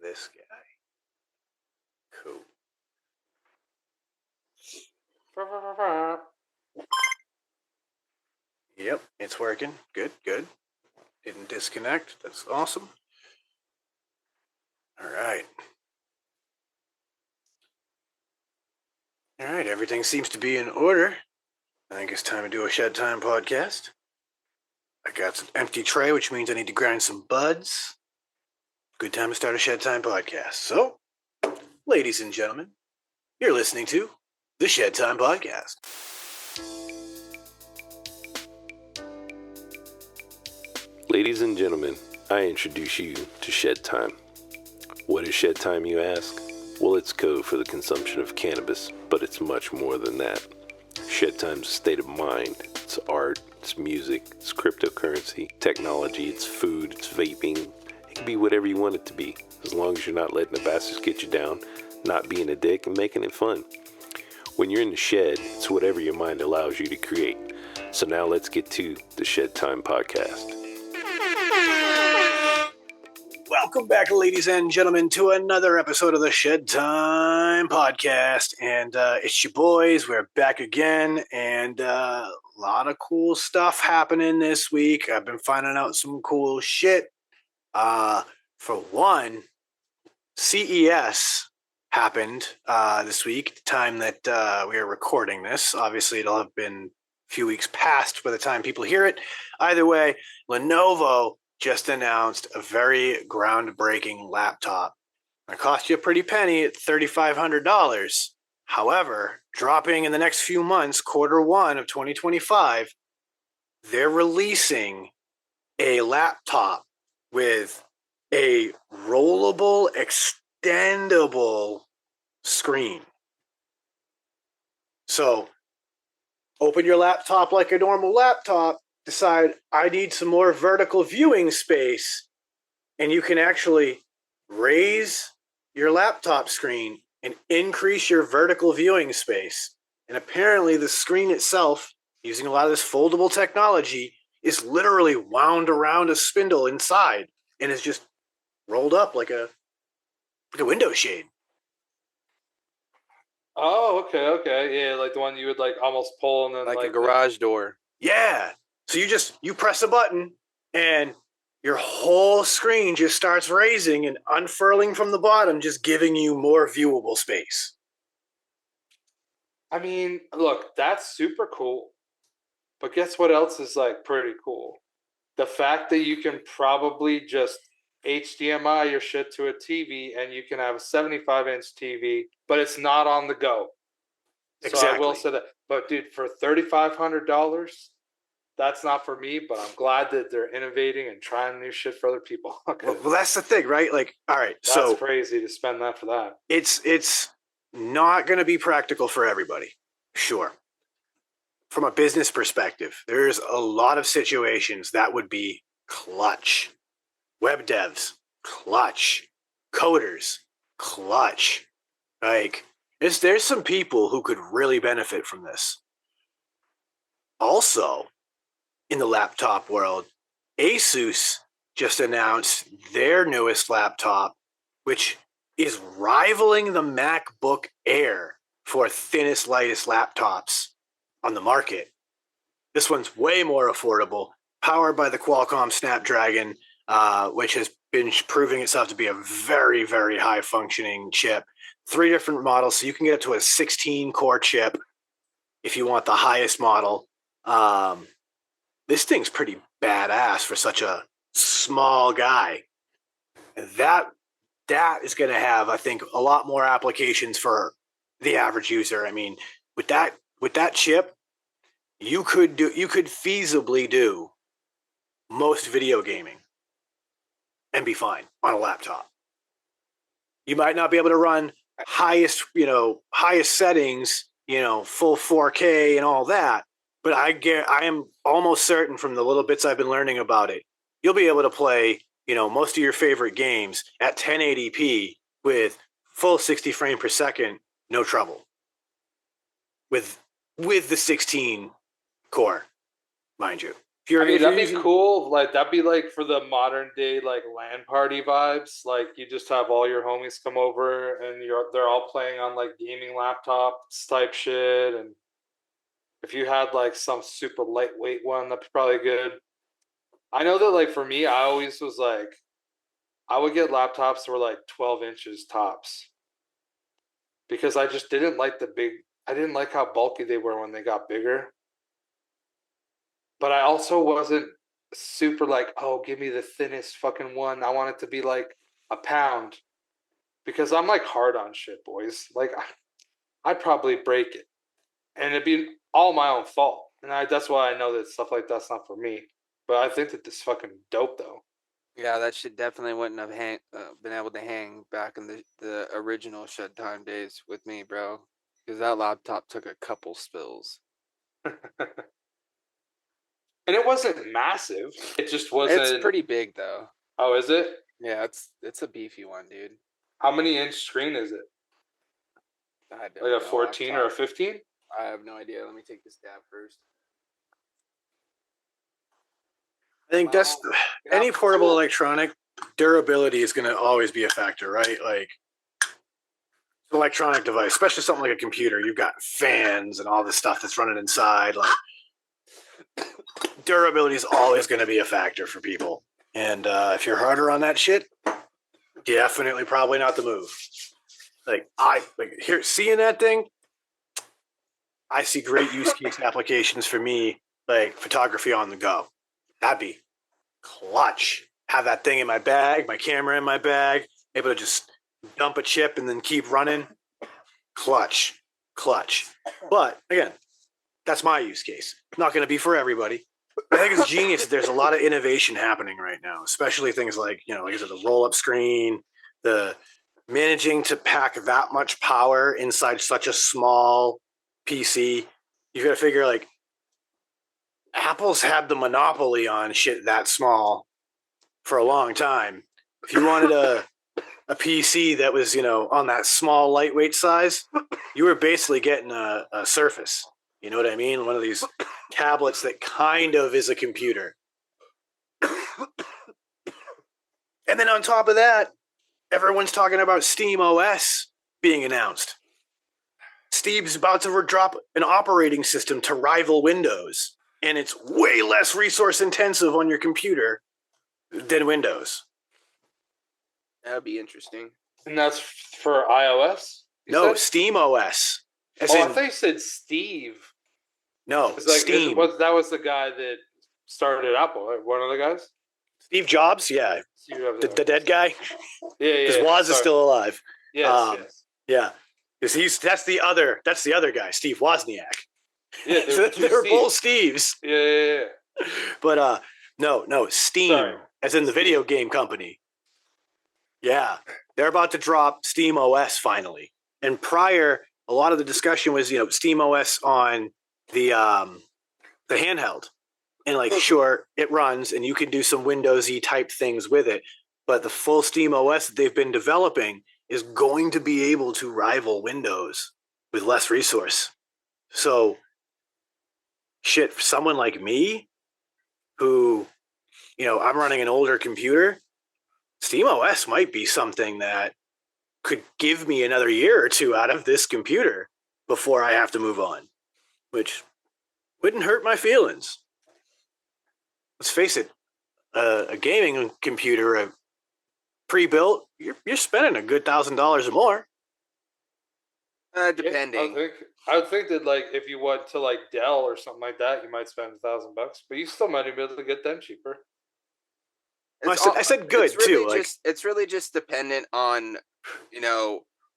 this guy. Cool. Yep, it's working. Good. Didn't disconnect. That's awesome. All right, everything seems to be in order. I think it's time to do a Shed Time podcast. I got some empty tray, which means I need to grind some buds. Good time to start a Shed Time podcast. So, ladies and gentlemen, you're listening to the Shed Time podcast. Ladies and gentlemen, I introduce you to Shed Time. What is Shed Time, you ask? Well, it's code for the consumption of cannabis, but it's much more than that. Shed Time's a state of mind. It's art, it's music, it's cryptocurrency, technology, it's food, it's vaping. It can be whatever you want it to be, as long as you're not letting the bastards get you down, not being a dick, and making it fun. When you're in the shed, it's whatever your mind allows you to create. So now let's get to the Shed Time podcast. Welcome back, ladies and gentlemen, to another episode of the Shed Time podcast. And it's your boys. We're back again. And a lot of cool stuff happening this week. I've been finding out some cool shit. For one, CES happened this week, the time that we are recording this. Obviously, it'll have been a few weeks past by the time people hear it. Either way, Lenovo just announced a very groundbreaking laptop. It cost you a pretty penny at $3,500. However, dropping in the next few months, Q1 of 2025, they're releasing a laptop with a rollable, extendable screen. So, open your laptop like a normal laptop, decide I need some more vertical viewing space, and you can actually raise your laptop screen and increase your vertical viewing space. And apparently the screen itself, using a lot of this foldable technology, is literally wound around a spindle inside and is just rolled up like a window shade. Oh, okay. Yeah, like the one you would like almost pull and then like a garage door. Yeah. So you press a button and your whole screen just starts raising and unfurling from the bottom, just giving you more viewable space. I mean, look, that's super cool. But guess what else is like pretty cool? The fact that you can probably just HDMI your shit to a TV and you can have a 75-inch TV, but it's not on the go. Exactly. So I will say that. But dude, for $3,500, that's not for me, but I'm glad that they're innovating and trying new shit for other people. Okay. Well, that's the thing, right? Like, all right, that's crazy to spend that for that. It's not going to be practical for everybody, sure. From a business perspective, there's a lot of situations that would be clutch. Web devs, clutch. Coders, clutch. Like, there's some people who could really benefit from this. Also, in the laptop world, Asus just announced their newest laptop, which is rivaling the MacBook Air for thinnest, lightest laptops on the market. This one's way more affordable, powered by the Qualcomm Snapdragon, which has been proving itself to be a very, very high functioning chip. 3 different models, so you can get up to a 16-core chip if you want the highest model. This thing's pretty badass for such a small guy. That is going to have, I think, a lot more applications for the average user. I mean, with that chip, you could feasibly do most video gaming and be fine on a laptop. You might not be able to run highest settings, full 4K and all that. But I am almost certain from the little bits I've been learning about it, you'll be able to play, most of your favorite games at 1080p with full 60 frames per second, no trouble. With the 16 core, mind you. If you're, I mean, if you're that'd be using, cool. Like that'd be like for the modern day like LAN party vibes. Like you just have all your homies come over and they're all playing on like gaming laptops type shit. And if you had like some super lightweight one, that'd be probably good. I know that like for me, I always was like I would get laptops that were like 12 inches tops because I just didn't like the big. I didn't like how bulky they were when they got bigger. But I also wasn't super like, oh, give me the thinnest fucking one. I want it to be like a pound because I'm like hard on shit, boys. Like I'd probably break it, and it'd be all my own fault. And that's why I know that stuff like that's not for me. But I think that this fucking dope though. Yeah, that shit definitely wouldn't have been able to hang back in the original Shed Time days with me, bro. Because that laptop took a couple spills. And it wasn't massive. It just wasn't. It's pretty big though. Oh, is it? Yeah, it's a beefy one, dude. How many inch screen is it? I don't Like a know 14 off or a top. 15? I have no idea. Let me take this dab first. I think that's Well, any yeah, portable cool. electronic durability is going to always be a factor, right? Like electronic device, especially something like a computer. You've got fans and all this stuff that's running inside. Like durability is always going to be a factor for people. And if you're harder on that shit, definitely probably not the move. Like here seeing that thing, I see great use case applications for me, like photography on the go. That'd be clutch. Have that thing in my bag, my camera in my bag, able to just dump a chip and then keep running. Clutch. But again, that's my use case. Not going to be for everybody. I think it's genius that there's a lot of innovation happening right now, especially things like, like I said, the roll-up screen, the managing to pack that much power inside such a small PC. You got to figure like Apple's had the monopoly on shit that small for a long time. If you wanted a PC that was, on that small lightweight size, you were basically getting a Surface. You know what I mean? One of these tablets that kind of is a computer. And then on top of that, everyone's talking about Steam OS being announced. Steve's about to drop an operating system to rival Windows, and it's way less resource intensive on your computer than Windows. That'd be interesting. And that's for iOS? No, said? Steam OS. I thought you said Steve. No, Like, Steam. That was the guy that started Apple, right? One of the guys? Steve Jobs, yeah. The dead guy? Yeah. Because Woz is still alive. Yes. Yeah. Because that's the other guy, Steve Wozniak. Yeah, they're both Steves. Yeah. But no, Steam, as in the video game company. Yeah. They're about to drop Steam OS finally. And prior, a lot of the discussion was, Steam OS on the handheld. And like, sure, it runs and you can do some Windows-y type things with it. But the full Steam OS that they've been developing is going to be able to rival Windows with less resource. So, shit, for someone like me, who, I'm running an older computer, Steam OS might be something that could give me another year or two out of this computer before I have to move on, which wouldn't hurt my feelings. Let's face it, a gaming computer, pre-built, you're spending a good $1,000 or more. Depending. Yeah, I would think that like if you went to like Dell or something like that, you might spend $1,000, but you still might be able to get them cheaper. I said good it's really too. It's really just dependent on,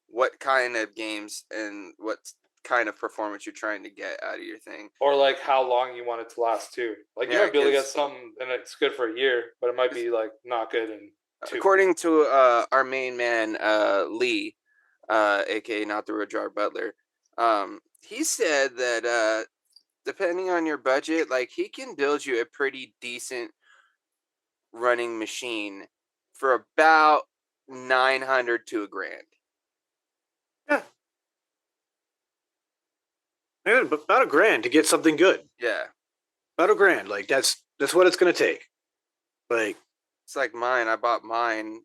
what kind of games and what kind of performance you're trying to get out of your thing, or like how long you want it to last too. Like you might be able to get something and it's good for a year, but it might be like not good in 2. According to our main man Lee, aka not the Rojar Butler, he said that depending on your budget, like he can build you a pretty decent running machine for about $900 to $1,000. Yeah, about $1,000 to get something good. Yeah, about $1,000. Like that's That's what it's going to take. Like, It's like mine. I bought mine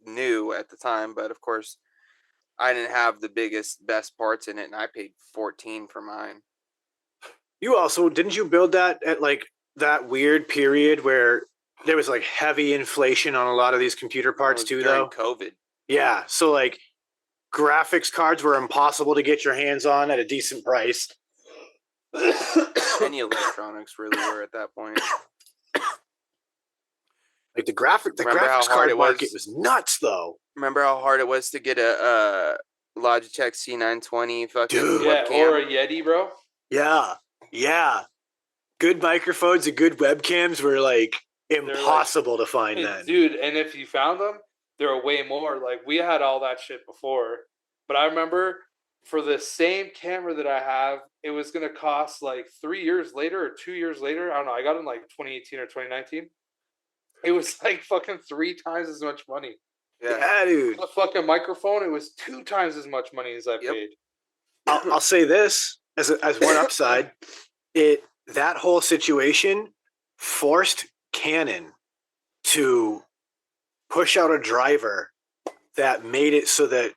new at the time, but of course, I didn't have the best parts in it, and I paid $14 for mine. you also, didn't you build that at like that weird period where there was like heavy inflation on a lot of these computer parts too, during though? COVID. Yeah. So like graphics cards were impossible to get your hands on at a decent price. Any electronics really were at that point. Like the Remember how graphics hard card it market was? was nuts, though. Remember how hard it was to get a Logitech C920 fucking Dude. Yeah, webcam? or a Yeti, bro. Yeah. Yeah. Good microphones and good webcams were like impossible to find then. Dude, and if you found them, they were way more. Like, we had all that shit before. But I remember for the same camera that I have, it was going to cost like 3 years later or 2 years later. I don't know. I got it in like 2018 or 2019. It was like fucking 3 times as much money. Yeah, dude. The fucking microphone, it was 2 times as much money as I paid. I'll say this as one upside. That whole situation forced Canon to push out a driver that made it so that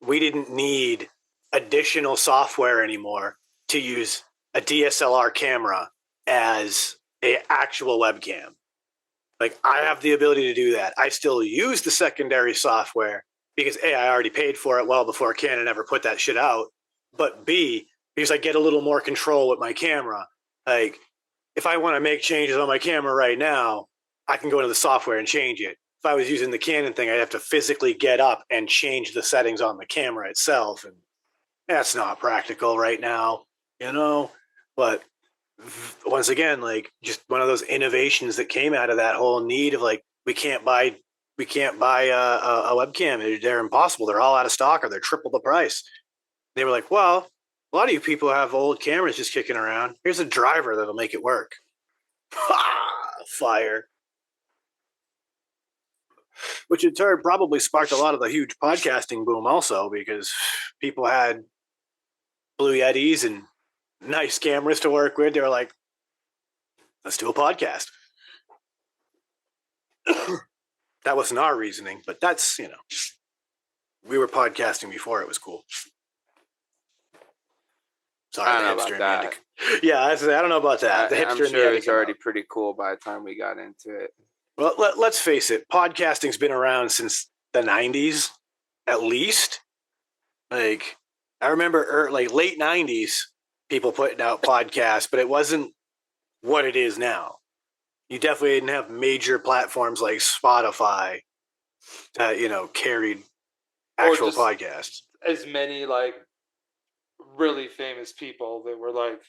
we didn't need additional software anymore to use a DSLR camera as an actual webcam. Like, I have the ability to do that. I still use the secondary software because A, I already paid for it well before Canon ever put that shit out. But B, because I get a little more control with my camera. Like, if I want to make changes on my camera right now, I can go into the software and change it. If I was using the Canon thing, I'd have to physically get up and change the settings on the camera itself. And that's not practical right now, you know? But once again, like, just one of those innovations that came out of that whole need of like, we can't buy a webcam. They're impossible. They're all out of stock or they're triple the price. They were like, well, a lot of you people have old cameras just kicking around. Here's a driver that'll make it work. Fire. Which in turn probably sparked a lot of the huge podcasting boom also, because people had Blue Yetis and nice cameras to work with. They were like, let's do a podcast. That wasn't our reasoning, but that's, we were podcasting before it was cool. Sorry, I don't know about that. Yeah, I don't know about that. The I'm hipster sure it was already pretty cool by the time we got into it. Well, let's face it. Podcasting's been around since the 90s, at least. Like, I remember late 90s, people putting out podcasts, but it wasn't what it is now. You definitely didn't have major platforms like Spotify that, carried actual podcasts. As many, like, really famous people that were, like,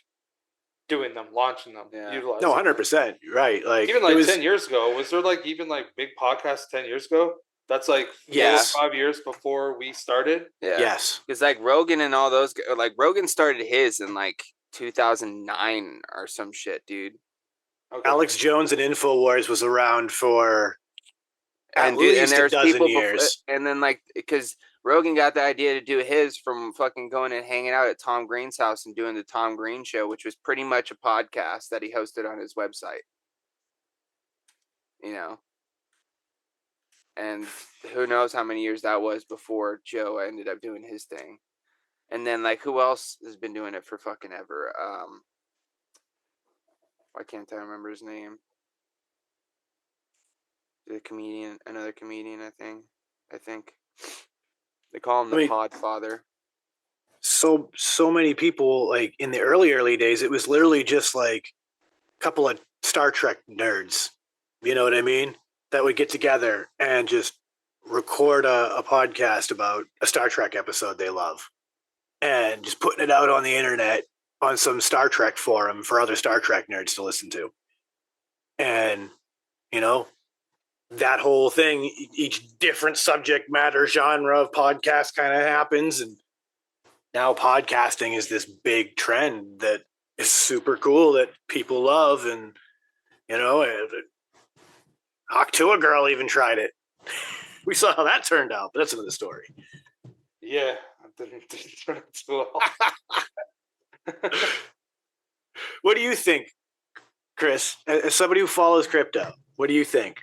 doing them, launching them, utilizing No, 100%. You're right. Like, even like 10 years ago, was there like even like big podcasts 10 years ago? That's like 4 or 5 years before we started. Yeah. Yes. Because like Rogan and all those, like Rogan started his in like 2009 or some shit, dude. Okay. Alex Jones and InfoWars was around for at least a dozen years. And then like, because Rogan got the idea to do his from fucking going and hanging out at Tom Green's house and doing the Tom Green Show, which was pretty much a podcast that he hosted on his website. And who knows how many years that was before Joe ended up doing his thing. And then like, who else has been doing it for fucking ever? Why can't I remember his name? Another comedian, I think. They call him the Podfather. So many people, like in the early days, it was literally just like a couple of Star Trek nerds. You know what I mean? That would get together and just record a podcast about a Star Trek episode they love. And just putting it out on the internet on some Star Trek forum for other Star Trek nerds to listen to. And, that whole thing, each different subject matter genre of podcast kind of happens. And now podcasting is this big trend that is super cool that people love. And, HAWK TUAH GIRL even tried it. We saw how that turned out, but that's another story. Yeah, it didn't turn out too well. What do you think Chris, as somebody who follows crypto, what do you think?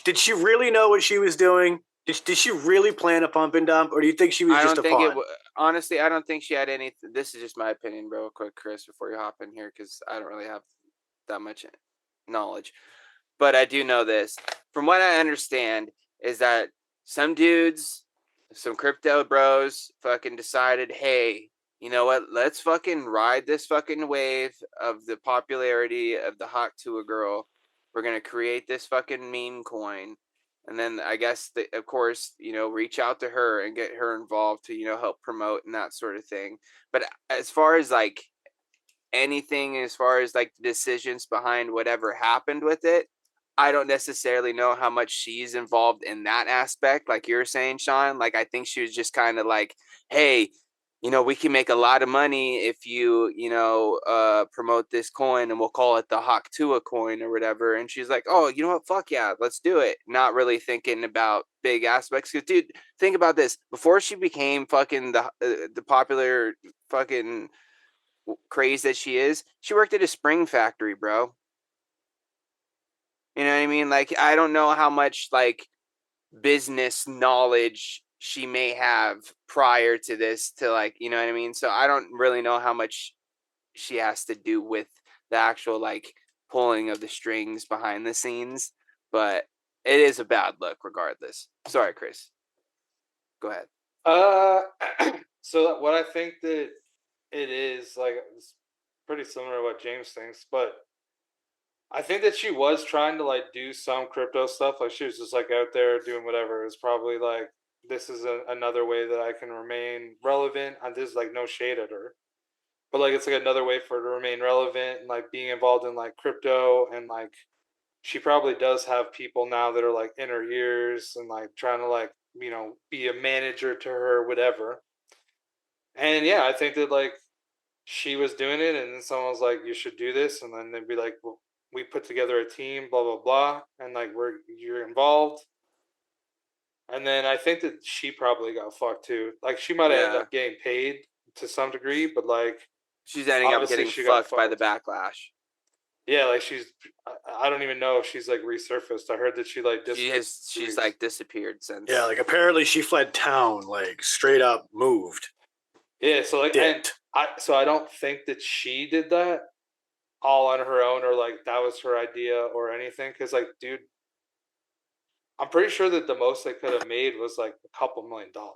Did she really know what she was doing? Did she really plan a pump and dump, or do you think she was I just don't a think pawn? honestly, I don't think she had any. This is just my opinion, real quick, Chris, before you hop in here, because I don't really have that much knowledge. But I do know this. From what I understand, is that some dudes, some crypto bros, fucking decided, hey, you know what? Let's fucking ride this fucking wave of the popularity of the HAWK TUAH girl. We're gonna create this fucking meme coin. And then I guess, of course, reach out to her and get her involved to, help promote and that sort of thing. But as far as like anything, as far as like the decisions behind whatever happened with it, I don't necessarily know how much she's involved in that aspect. Like you're saying, Sean, like I think she was just kind of like, hey, we can make a lot of money if you, promote this coin, and we'll call it the HAWK TUAH coin or whatever. And she's like, oh, you know what? Fuck yeah, let's do it. Not really thinking about big aspects. Because, dude, think about this. Before she became fucking the popular fucking craze that she is, she worked at a spring factory, bro. You know what I mean? Like, I don't know how much like business knowledge she may have prior to this, to like, you know what I mean? So I don't really know how much she has to do with the actual like pulling of the strings behind the scenes, but it is a bad look regardless. Sorry, Chris. Go ahead. So what I think that it is, like, it's pretty similar to what James thinks, but I think that she was trying to like do some crypto stuff. Like she was just like out there doing whatever. It's probably like, this is another way that I can remain relevant. And there's like no shade at her, but like it's like another way for her to remain relevant and like being involved in like crypto. And like she probably does have people now that are like in her ears and like trying to like, be a manager to her, whatever. And yeah, I think that like she was doing it, and then someone was like, "You should do this," and then they'd be like, well, "We put together a team, blah blah blah," and like you're involved. And then I think that she probably got fucked too. Like she might have ended Yeah. up getting paid to some degree, but like She's ending up obviously getting she got fucked by the fucked. backlash. Yeah, like I don't even know if she's like resurfaced. I heard that she like disappeared. She's like disappeared since. Yeah, like apparently she fled town, like straight up moved. Yeah, so like, and Dipped. I don't think that she did that all on her own, or like that was her idea or anything. Because like, dude, I'm pretty sure that the most they could have made was like a couple $1,000,000.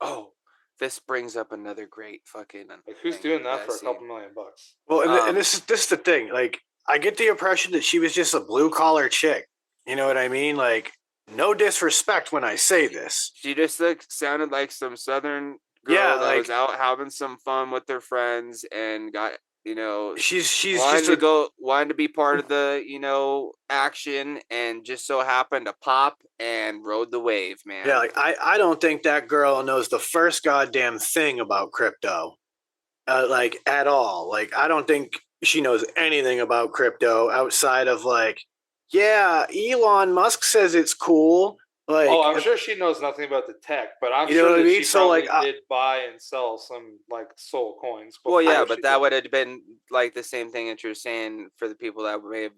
Oh, this brings up another great fucking Like, who's thing doing that I for a see. couple $1,000,000? Well, and this is the thing. Like, I get the impression that she was just a blue collar chick. You know what I mean? Like, no disrespect when I say this. She just like sounded like some southern girl Yeah, that was like out having some fun with their friends and got, she's wanted just wanted to be part of the, action, and just so happened to pop and rode the wave, man. yeah. Like I don't think that girl knows the first goddamn thing about crypto, like at all. Like I don't think she knows anything about crypto outside of like, yeah, Elon Musk says it's cool. Like, Oh, I'm sure she knows nothing about the tech, but I'm you know sure what I that mean? she So probably like, did buy and sell some like soul coins. Well, yeah, before but she that did would have been like the same thing that you're saying for the people that may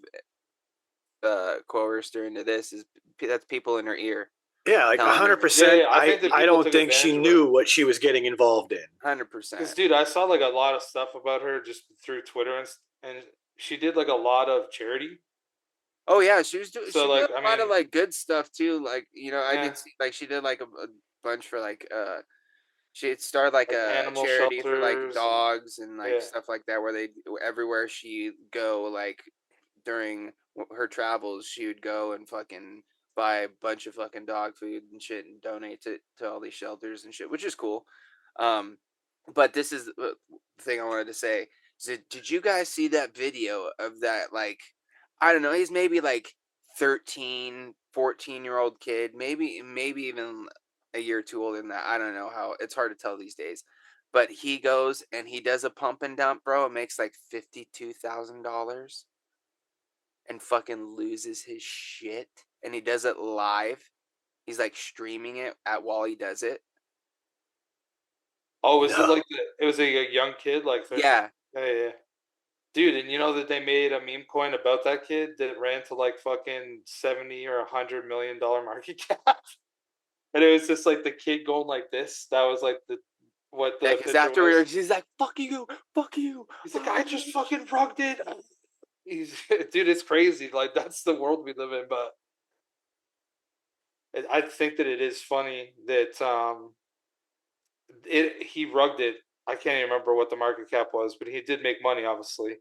have coerced her into this, is that's people in her ear yeah, like telling her. 100%. I think that I people don't took think she advantage of her. knew what she was getting involved in. 100%. Because, dude, I saw like a lot of stuff about her just through Twitter, and she did like a lot of charity. Oh yeah, she was So she did like, a I lot of mean, like good stuff too. Like, I yeah, did see like she did like a bunch for like she had started like like a animal charity for like shelters and dogs and like yeah. stuff like that, where they everywhere she go, like during her travels, she would go and fucking buy a bunch of fucking dog food and shit and donate to all these shelters and shit, which is cool. Um, but this is the thing I wanted to say. Did you guys see that video of that, like, I don't know, he's maybe like 13, 14-year-old kid, maybe even a year or two older than that. I don't know how, it's hard to tell these days. But he goes and he does a pump and dump, bro. It makes like $52,000 and fucking loses his shit. And he does it live. He's like streaming it at while he does it. Oh, was it No. like it was a young kid, like 13? Yeah. Yeah, yeah. Dude, and you know that they made a meme coin about that kid that ran to like fucking 70 or $100 million market cap. And it was just like the kid going like this. That was like what Yeah, the because picture was. afterwards he's like, "Fuck you, fuck you." He's like, I just fucking rugged it. Dude, it's crazy. Like that's the world we live in. But I think that it is funny that he rugged it. I can't even remember what the market cap was, but he did make money, obviously.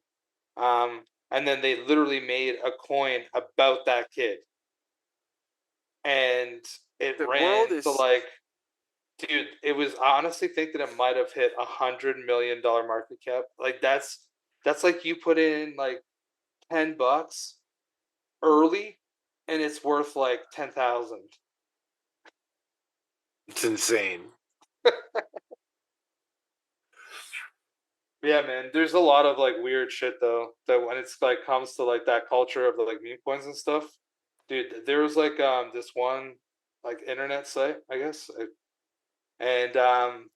And then they literally made a coin about that kid, and it The ran world is to like, dude, it was. I honestly think that it might have hit $100 million market cap. Like that's like you put in like $10 early, and it's worth like 10,000. It's insane. Yeah, man. There's a lot of like weird shit though. That when it's like comes to like that culture of the like meme coins and stuff, dude. There was like this one like internet site, I guess, and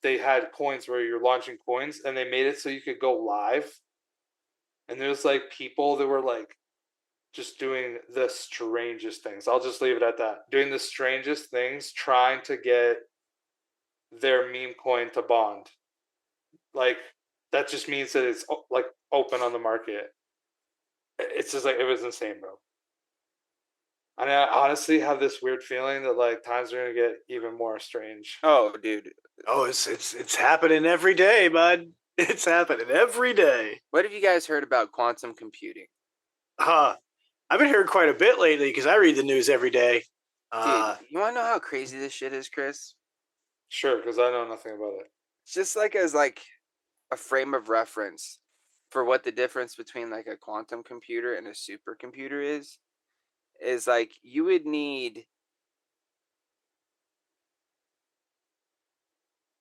they had coins where you're launching coins, and they made it so you could go live, and there's like people that were like just doing the strangest things. I'll just leave it at that. Doing the strangest things, trying to get their meme coin to bond. Like that just means that it's like open on the market. It's just like it was insane, bro. And I honestly have this weird feeling that like times are gonna get even more strange. Oh, dude. Oh, it's happening every day, bud. It's happening every day. What have you guys heard about quantum computing? I've been hearing quite a bit lately because I read the news every day. Dude, you want to know how crazy this shit is, Chris? Sure, because I know nothing about it. It's just like as like a frame of reference for what the difference between like a quantum computer and a supercomputer is like you would need,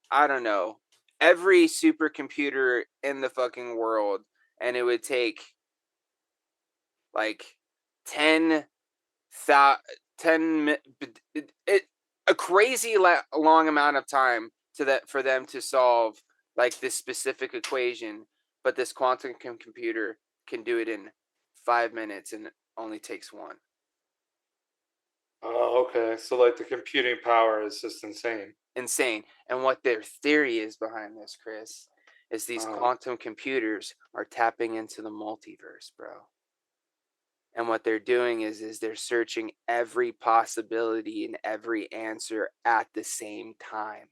I don't know, every supercomputer in the fucking world, and it would take like 10 a crazy long amount of time for them to solve like this specific equation, but this quantum computer can do it in 5 minutes and it only takes one. Oh, okay. So like the computing power is just insane. Insane. And what their theory is behind this, Chris, is these quantum computers are tapping into the multiverse, bro. And what they're doing is they're searching every possibility and every answer at the same time.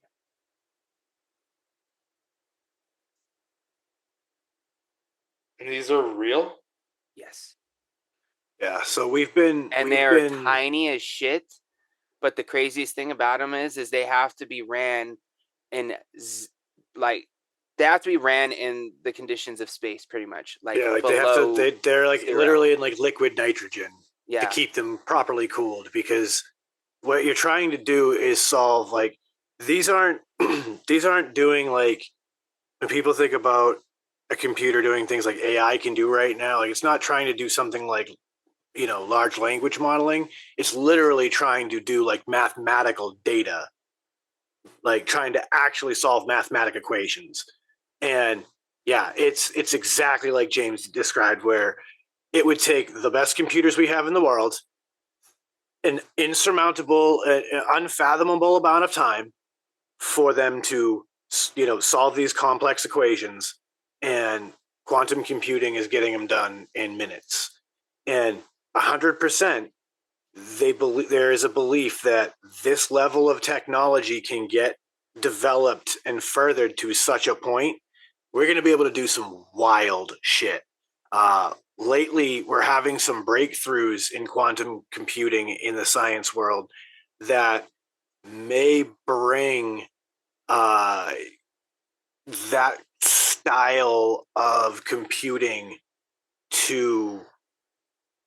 And these are real? Yes. Yeah, so they're tiny as shit. But the craziest thing about them is they have to be ran in they have to be ran in the conditions of space, pretty much. Like yeah, like they're like zero. literally in like liquid nitrogen Yeah. to keep them properly cooled, because what you're trying to do is solve like these aren't doing like when people think about a computer doing things like AI can do right now, like it's not trying to do something like large language modeling. It's literally trying to do like mathematical data, like trying to actually solve mathematic equations. And yeah, it's exactly like James described, where it would take the best computers we have in the world, an insurmountable, unfathomable amount of time for them to solve these complex equations, and quantum computing is getting them done in minutes. And 100%, there is a belief that this level of technology can get developed and furthered to such a point we're going to be able to do some wild shit. Lately, we're having some breakthroughs in quantum computing in the science world that may bring that style of computing to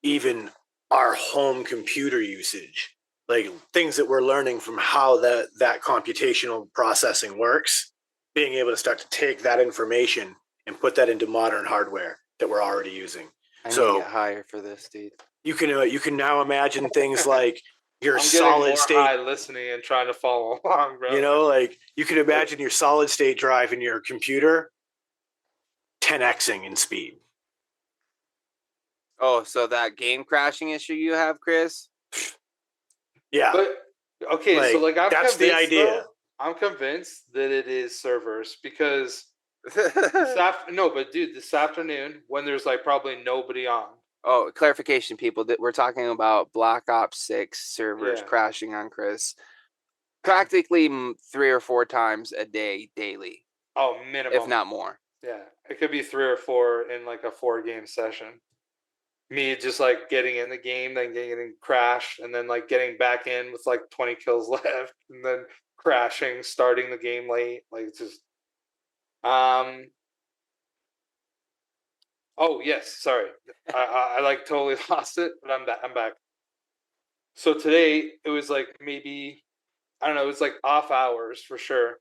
even our home computer usage, like things that we're learning from how that computational processing works, being able to start to take that information and put that into modern hardware that we're already using. I need to get higher for this, dude. You can now imagine things like your I'm solid state high listening and trying to follow along, bro. Like you can imagine your solid state drive in your computer 10xing in speed. Oh, so that game crashing issue you have, Chris? Yeah. But okay, so Like, like I'm that's the convinced idea. though. I'm convinced that it is servers because no, but dude, this afternoon when there's like probably nobody on. Oh, clarification, people, that we're talking about Black Ops 6 servers Yeah. crashing on Chris practically 3 or 4 times a day, daily, Oh, minimum. if not more. Yeah, it could be 3 or 4 in like a 4-game session. Me just like getting in the game, then getting crashed, and then like getting back in with like 20 kills left, and then crashing, starting the game late. Like it's just Oh yes, sorry. I like totally lost it, but I'm back. I'm back. So today it was like maybe I don't know. It was like off hours for sure,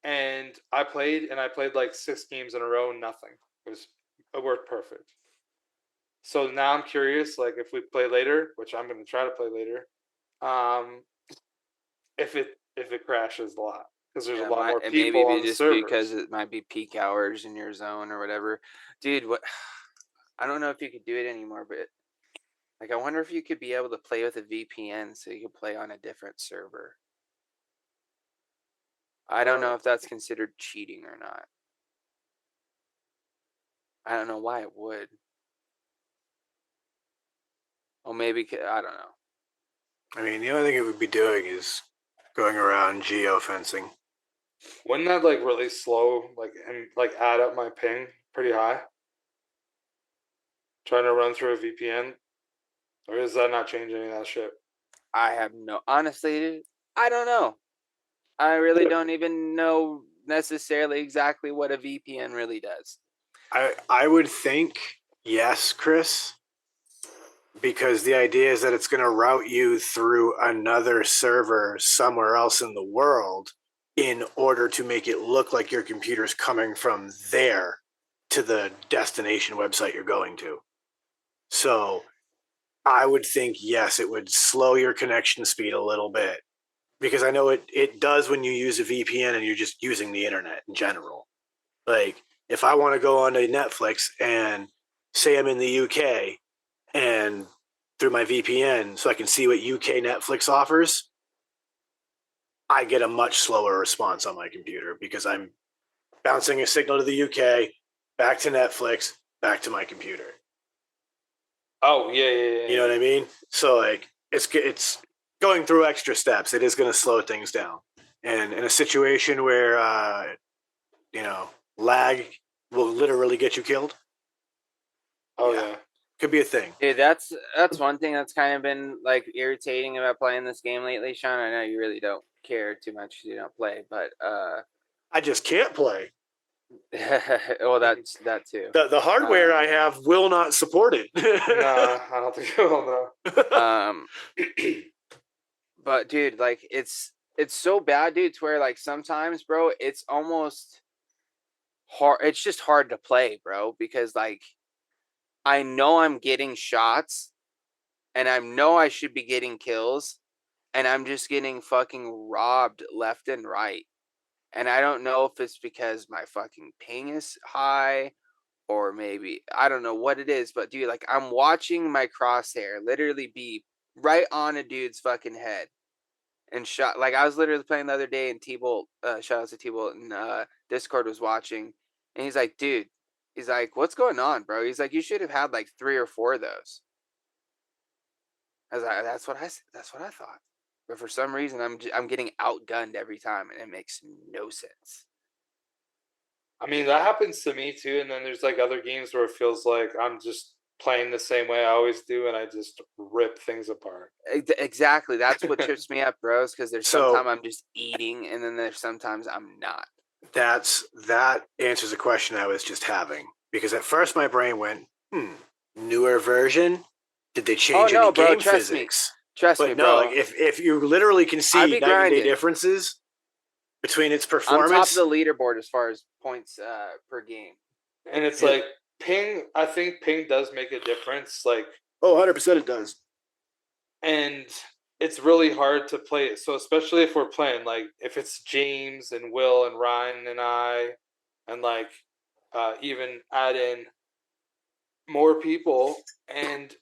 and I played like 6 games in a row. Nothing. It worked perfect. So now I'm curious, like if we play later, which I'm going to try to play later, if it crashes a lot because there's a lot more It people maybe on the just servers. because it might be peak hours in your zone or whatever. Dude, what? I don't know if you could do it anymore, but like I wonder if you could be able to play with a VPN so you could play on a different server. I don't know if that's considered cheating or not. I don't know why it would. Well, maybe I don't know. I mean, the only thing it would be doing is going around geofencing. Wouldn't that like really slow, like and like add up my ping pretty high? Trying to run through a VPN, or does that not change any of that shit? I have no, honestly, I don't know. I really don't even know necessarily exactly what a VPN really does. I would think yes, Chris, because the idea is that it's going to route you through another server somewhere else in the world in order to make it look like your computer's coming from there to the destination website you're going to. So I would think yes, it would slow your connection speed a little bit, because I know it does when you use a VPN and you're just using the internet in general. Like if I want to go onto Netflix and say I'm in the UK and through my VPN so I can see what UK Netflix offers, I get a much slower response on my computer because I'm bouncing a signal to the UK, back to Netflix, back to my computer. Oh yeah. You know what I mean? So like it's going through extra steps. It is going to slow things down. And in a situation where lag will literally get you killed. Oh yeah. Could be a thing. Dude, that's one thing that's kind of been like irritating about playing this game lately, Sean. I know you really don't care too much, you don't play, but I just can't play. well, that's that too. The hardware I have will not support it. Nah, I don't think it will. No. But dude, like it's so bad, dude, to where like sometimes, bro, it's almost hard. It's just hard to play, bro, because like I know I'm getting shots, and I know I should be getting kills, and I'm just getting fucking robbed left and right. And I don't know if it's because my fucking ping is high, or maybe I don't know what it is, but dude, like I'm watching my crosshair literally be right on a dude's fucking head and shot. Like I was literally playing the other day, and T-Bolt, shout out to T-Bolt, and Discord was watching, and he's like, dude, he's like, what's going on, bro? He's like, you should have had like 3 or 4 of those. I was like, that's what I thought. But for some reason, I'm getting outgunned every time, and it makes no sense. I mean, that happens to me too. And then there's like other games where it feels like I'm just playing the same way I always do, and I just rip things apart. Exactly. That's what trips me up, bros. Because there's So- sometimes I'm just eating, and then there's sometimes I'm not. That answers a question I was just having, because at first my brain went, newer version? Did they change any bro, game trust me. physics? Trust me, But bro. no, like if you literally can see I'd be night and day grinding. differences between its I'm performance. top of the leaderboard as far as points per game. And it's like ping. I think ping does make a difference. Like, 100% it does. and it's really hard to play it. So especially if we're playing, like if it's James and Will and Ryan and I, and like even add in more people, and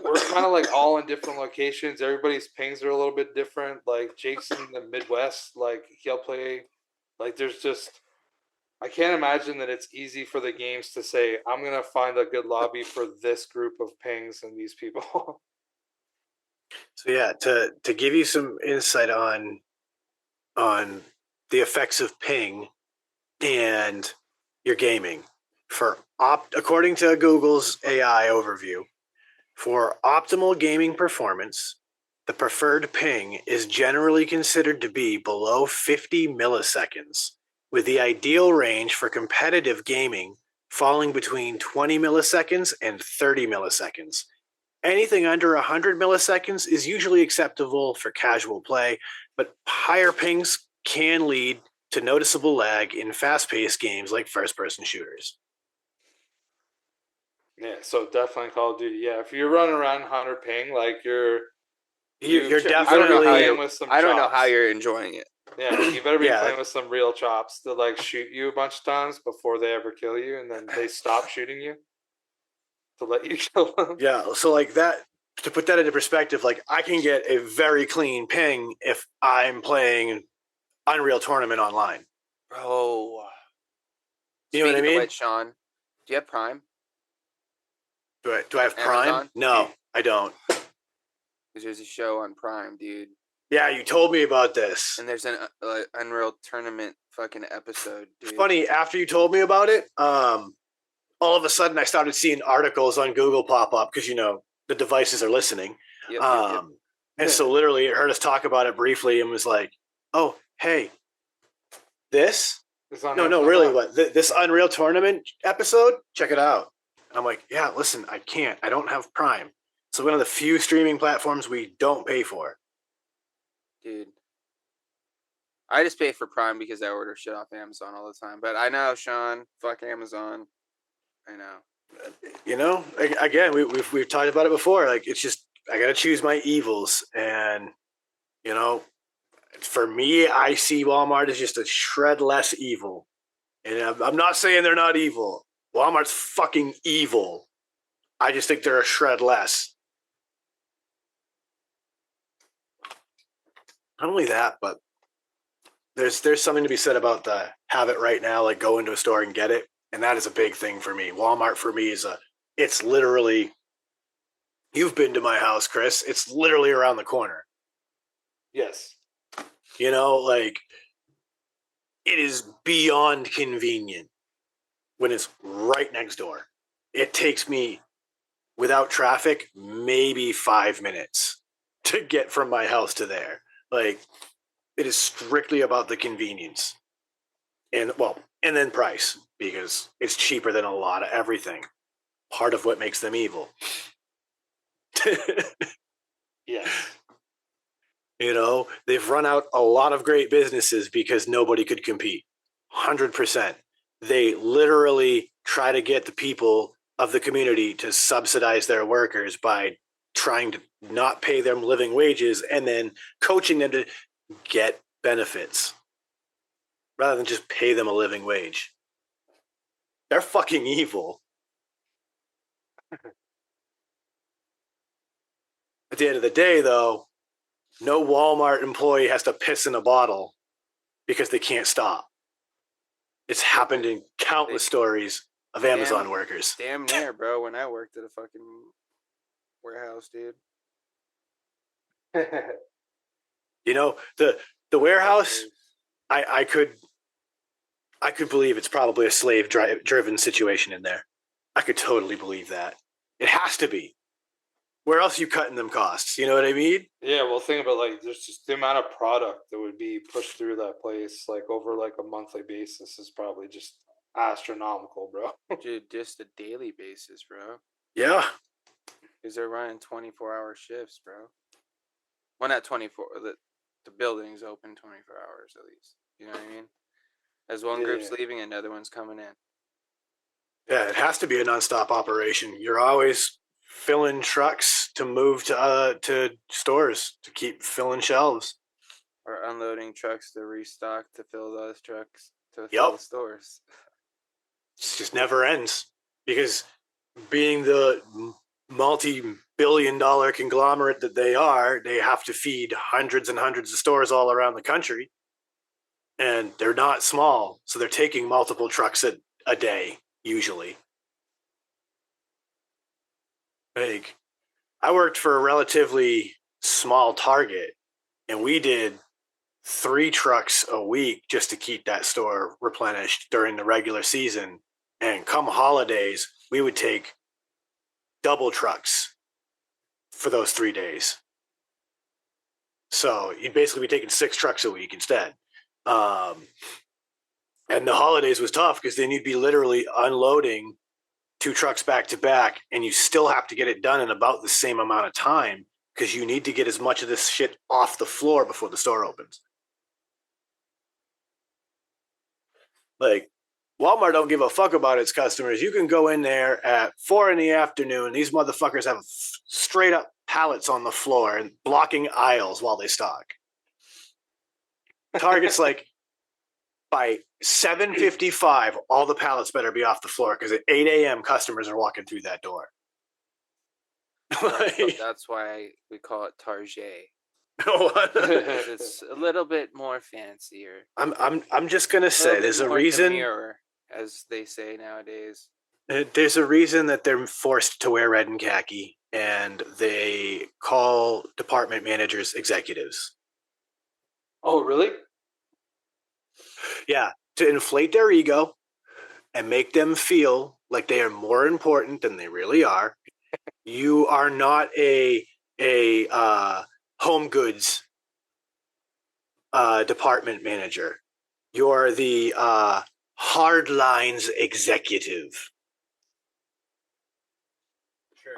we're kind of like all in different locations. Everybody's pings are a little bit different. Like Jake's in the Midwest, like he'll play. Like there's just, I can't imagine that it's easy for the games to say, I'm gonna find a good lobby for this group of pings and these people. So yeah, to give you some insight on the effects of ping and your gaming, according to Google's AI overview, for optimal gaming performance, the preferred ping is generally considered to be below 50 milliseconds, with the ideal range for competitive gaming falling between 20 milliseconds and 30 milliseconds. Anything under 100 milliseconds is usually acceptable for casual play, but higher pings can lead to noticeable lag in fast-paced games like first-person shooters. Yeah, so definitely Call of Duty. Yeah, if you're running around 100 ping, like you're definitely playing with some I don't know how chops. you're enjoying it. Yeah, you better be Yeah. playing with some real chops that like shoot you a bunch of times before they ever kill you, and then they stop shooting you to let you kill them. Yeah, so like that, to put that into perspective, like I can get a very clean ping if I'm playing Unreal Tournament online. Bro. You know what I Speaking mean? of which, Sean, do you have Prime? Do I have Prime? Amazon? No, I don't. Because there's a show on Prime, dude. Yeah, you told me about this. And there's an Unreal Tournament fucking episode, dude. Funny, after you told me about it, all of a sudden I started seeing articles on Google pop up because, you know, the devices are listening. Yep. And so literally it heard us talk about it briefly and was like, oh, hey, this? No, really, what? This Unreal Tournament episode? Check it out. And I'm like, yeah, listen, I can't. I don't have Prime. So one of the few streaming platforms we don't pay for. Dude. I just pay for Prime because I order shit off Amazon all the time. But I know, Sean, fuck Amazon. I know. You know, again, we've talked about it before. Like, it's just, I got to choose my evils. And, you know, for me, I see Walmart as just a shred less evil. And I'm not saying they're not evil. Walmart's fucking evil. I just think they're a shred less. Not only that, but there's something to be said about the have it right now, like go into a store and get it. And that is a big thing for me. Walmart for me it's literally, you've been to my house, Chris. It's literally around the corner. Yes. You know, like it is beyond convenient when it's right next door. It takes me, without traffic, maybe 5 minutes to get from my house to there. Like, it is strictly about the convenience. And then price, because it's cheaper than a lot of everything. Part of what makes them evil. Yes. You know, they've run out a lot of great businesses because nobody could compete. 100%. They literally try to get the people of the community to subsidize their workers by trying to not pay them living wages and then coaching them to get benefits rather than just pay them a living wage. They're fucking evil. At the end of the day, though, no Walmart employee has to piss in a bottle because they can't stop. It's happened in countless stories of Amazon workers. Damn near, bro, when I worked at a fucking warehouse, dude. You know, the warehouse, I could believe it's probably a slave driven situation in there. I could totally believe that. It has to be. Where else are you cutting them costs? You know what I mean? Yeah, well, think about like there's just the amount of product that would be pushed through that place, like over like a monthly basis, is probably just astronomical, bro. Dude, just a daily basis, bro. Yeah. Because they're running 24-hour shifts, bro. Well, not 24. The building's open 24 hours at least. You know what I mean? As one group's leaving, another one's coming in. Yeah, it has to be a nonstop operation. You're always filling trucks to move to stores to keep filling shelves. Or unloading trucks to restock to fill those trucks to fill the stores. It just never ends because being the multi-billion-dollar conglomerate that they are, they have to feed hundreds and hundreds of stores all around the country. And they're not small, so they're taking multiple trucks a day, usually. Like, I worked for a relatively small Target, and we did 3 trucks a week just to keep that store replenished during the regular season. And come holidays, we would take double trucks for those 3 days. So you'd basically be taking 6 trucks a week instead. And the holidays was tough because then you'd be literally unloading 2 trucks back to back, and you still have to get it done in about the same amount of time because you need to get as much of this shit off the floor before the store opens. Like, Walmart don't give a fuck about its customers. You can go in there at 4 p.m. These motherfuckers have straight up pallets on the floor and blocking aisles while they stock. Target's like, by 7:55, all the pallets better be off the floor because at 8 a.m. customers are walking through that door. That's why we call it Target. What? It's a little bit more fancier. I'm just gonna say there's a reason, demure, as they say nowadays. there's a reason that they're forced to wear red and khaki, and they call department managers executives. Oh, really? Yeah, to inflate their ego and make them feel like they are more important than they really are. You are not a home goods department manager. You're the hard lines executive.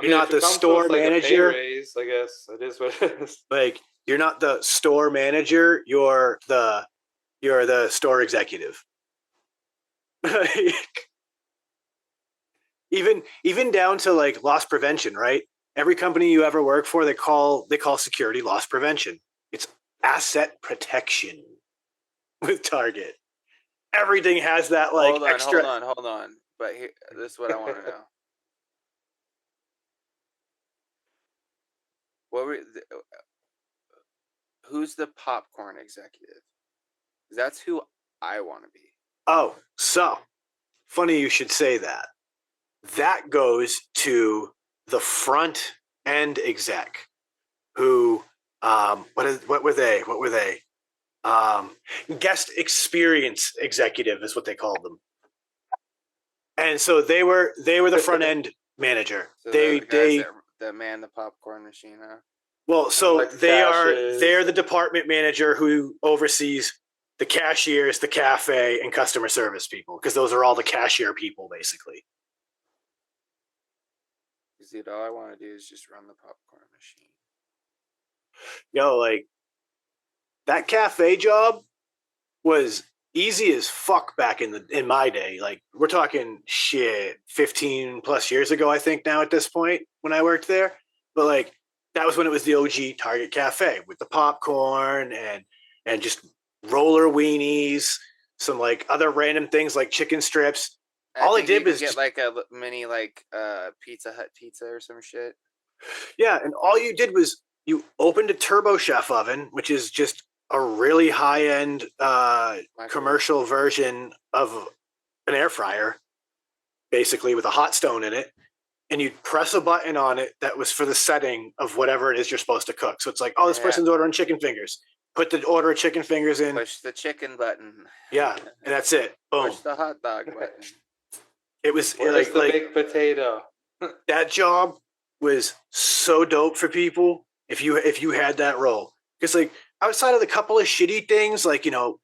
You're not the store manager. Like a pay raise, I guess it is what it is. Like, you're not the store manager. You're the store executive. even down to like loss prevention, right? Every company you ever work for, they call security loss prevention. It's asset protection with Target. Everything has that like extra. Hold on. But here, this is what I want to know. Who's the popcorn executive? That's who I want to be. Oh, so funny you should say that. That goes to the front end exec, who what were they? Guest experience executive is what they called them. And so they were the front end manager. So they that man the popcorn machine, huh? Well, so like they're the department manager who oversees the cashiers, the cafe, and customer service people, because those are all the cashier people, basically. Dude, all I want to do is just run the popcorn machine. Yo, like, that cafe job was easy as fuck back in my day. Like, we're talking shit 15 plus years ago, I think now at this point when I worked there. But like, that was when it was the OG Target Cafe with the popcorn and just roller weenies, some like other random things like chicken strips. All I did was get like a mini like Pizza Hut pizza or some shit. Yeah, and all you did was you opened a Turbo Chef oven, which is just a really high-end commercial version of an air fryer, basically with a hot stone in it, and you'd press a button on it that was for the setting of whatever it is you're supposed to cook. So it's like, oh, this person's ordering chicken fingers. Put the order of chicken fingers in. Push the chicken button. Yeah, and that's it. Boom. Push the hot dog button. It was Where's the baked potato? That job was so dope for people if you had that role, because like outside of the couple of shitty things like, you know,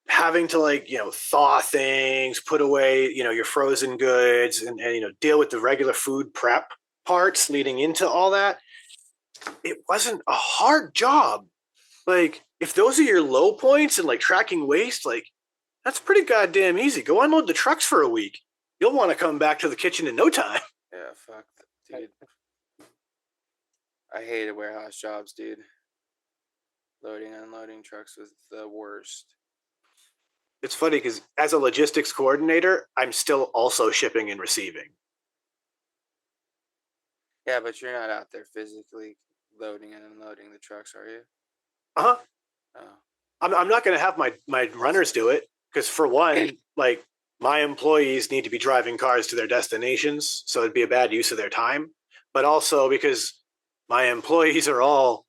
having to like, you know, thaw things, put away, you know, your frozen goods and you know, deal with the regular food prep parts leading into all that, it wasn't a hard job. Like, if those are your low points and like tracking waste, like that's pretty goddamn easy. Go unload the trucks for a week. You'll want to come back to the kitchen in no time. Yeah, fuck, dude. I hated warehouse jobs, dude. Loading, unloading trucks was the worst. It's funny because as a logistics coordinator, I'm still also shipping and receiving. Yeah, but you're not out there physically loading and unloading the trucks, are you? Uh-huh. Oh. I'm not going to have my runners do it because, for one, like, my employees need to be driving cars to their destinations, so it'd be a bad use of their time. But also because my employees are all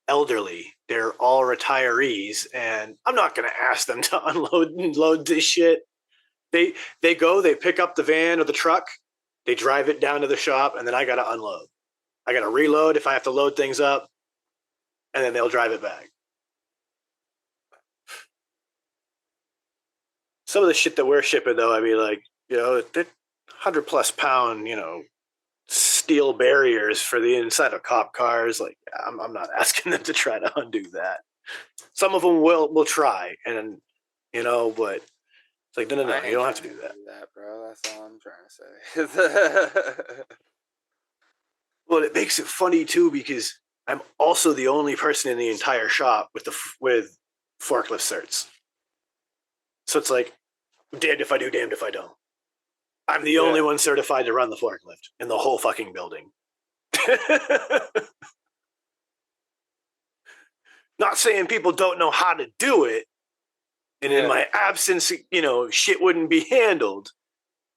elderly, they're all retirees, and I'm not going to ask them to unload and load this shit. They go, they pick up the van or the truck, they drive it down to the shop, and then I got to unload. I got to reload if I have to load things up, and then they'll drive it back. Some of the shit that we're shipping, though, I mean, like, 100+ pound, steel barriers for the inside of cop cars. Like, I'm not asking them to try to undo that. Some of them will try, and but it's like, no, I you ain't don't have to trying do that. bro. That's all I'm trying to say. Well, it makes it funny too because I'm also the only person in the entire shop with forklift certs. So it's like, damned if I do, damned if I don't. I'm the only one certified to run the forklift in the whole fucking building. Not saying people don't know how to do it, and in my absence, shit wouldn't be handled.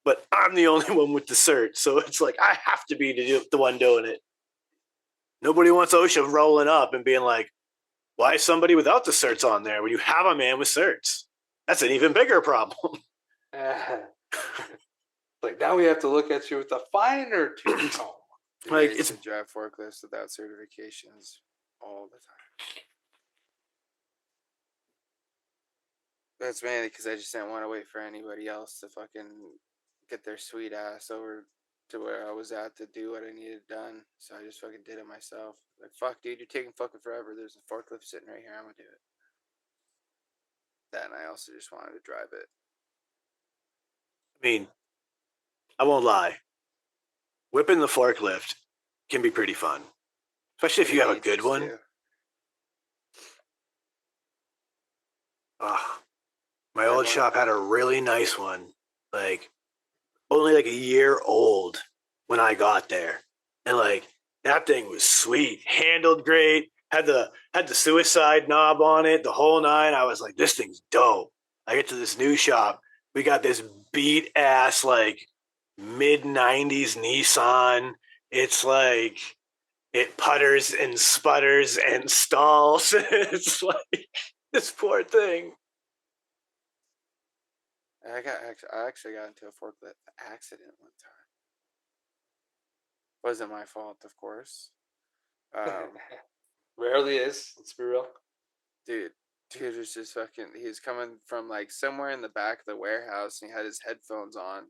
But I'm the only one with the cert, so it's like I have to be the one doing it. Nobody wants OSHA rolling up and being like, why is somebody without the certs on there when you have a man with certs? That's an even bigger problem. Like, now we have to look at you with a finer tooth comb. Like, it's to drive forklifts without certifications all the time. That's mainly because I just didn't want to wait for anybody else to fucking get their sweet ass over to where I was at to do what I needed done. So I just fucking did it myself. Like, fuck, dude, you're taking fucking forever. There's a forklift sitting right here. I'm gonna do it. Then I also just wanted to drive it. I mean, I won't lie. Whipping the forklift can be pretty fun, especially if you have a good one. My old shop had a really nice one, like only like a year old when I got there, and like that thing was sweet, handled great, had the suicide knob on it, the whole nine. I was like, this thing's dope. I get to this new shop, we got this beat ass like mid-90s Nissan. It's like it putters and sputters and stalls. It's like this poor thing. I actually got into a forklift accident one time. Wasn't my fault, of course. Rarely is. Let's be real. Dude was just fucking. He was coming from like somewhere in the back of the warehouse, and he had his headphones on.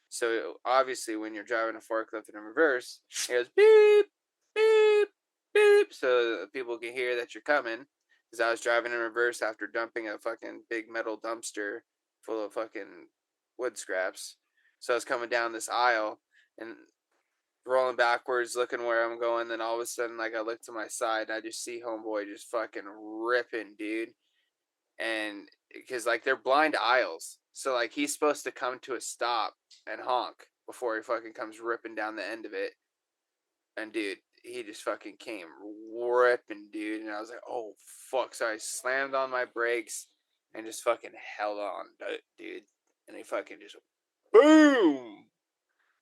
So obviously, when you're driving a forklift in reverse, it goes beep, beep, beep, so people can hear that you're coming. Because I was driving in reverse after dumping a fucking big metal dumpster full of fucking wood scraps. So I was coming down this aisle and rolling backwards, looking where I'm going. Then all of a sudden, like, I look to my side, and I just see homeboy just fucking ripping, dude. And because like they're blind aisles, so like he's supposed to come to a stop and honk before he fucking comes ripping down the end of it. And dude, he just fucking came ripping, dude. And I was like, oh fuck! So I slammed on my brakes and just fucking held on, dude. And he fucking just boom,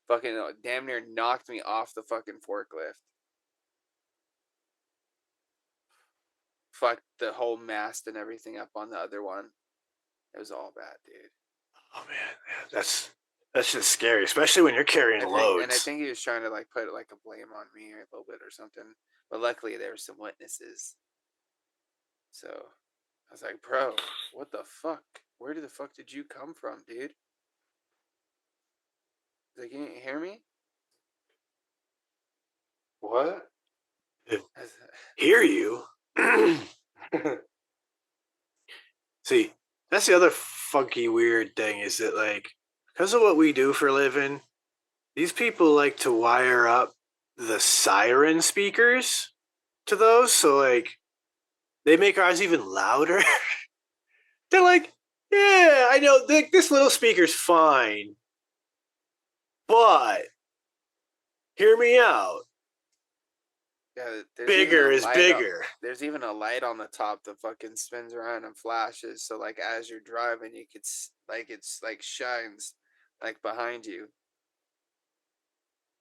fucking damn near knocked me off the fucking forklift. Fucked the whole mast and everything up on the other one. It was all bad, dude. Oh man, that's just scary, especially when you're carrying loads. And I think he was trying to like put like a blame on me a little bit or something. But luckily there were some witnesses. So I was like, bro, what the fuck? Where the fuck did you come from, dude? He's like, you didn't hear me? What? Hear you? See, that's the other funky weird thing is that, like, because of what we do for a living, these people like to wire up the siren speakers to those, so like they make ours even louder. They're like, yeah, I know this little speaker's fine, but hear me out. Yeah, there's even Bigger a is light bigger. There's even a light on the top that fucking spins around and flashes. So like as you're driving, you could it's like shines like behind you.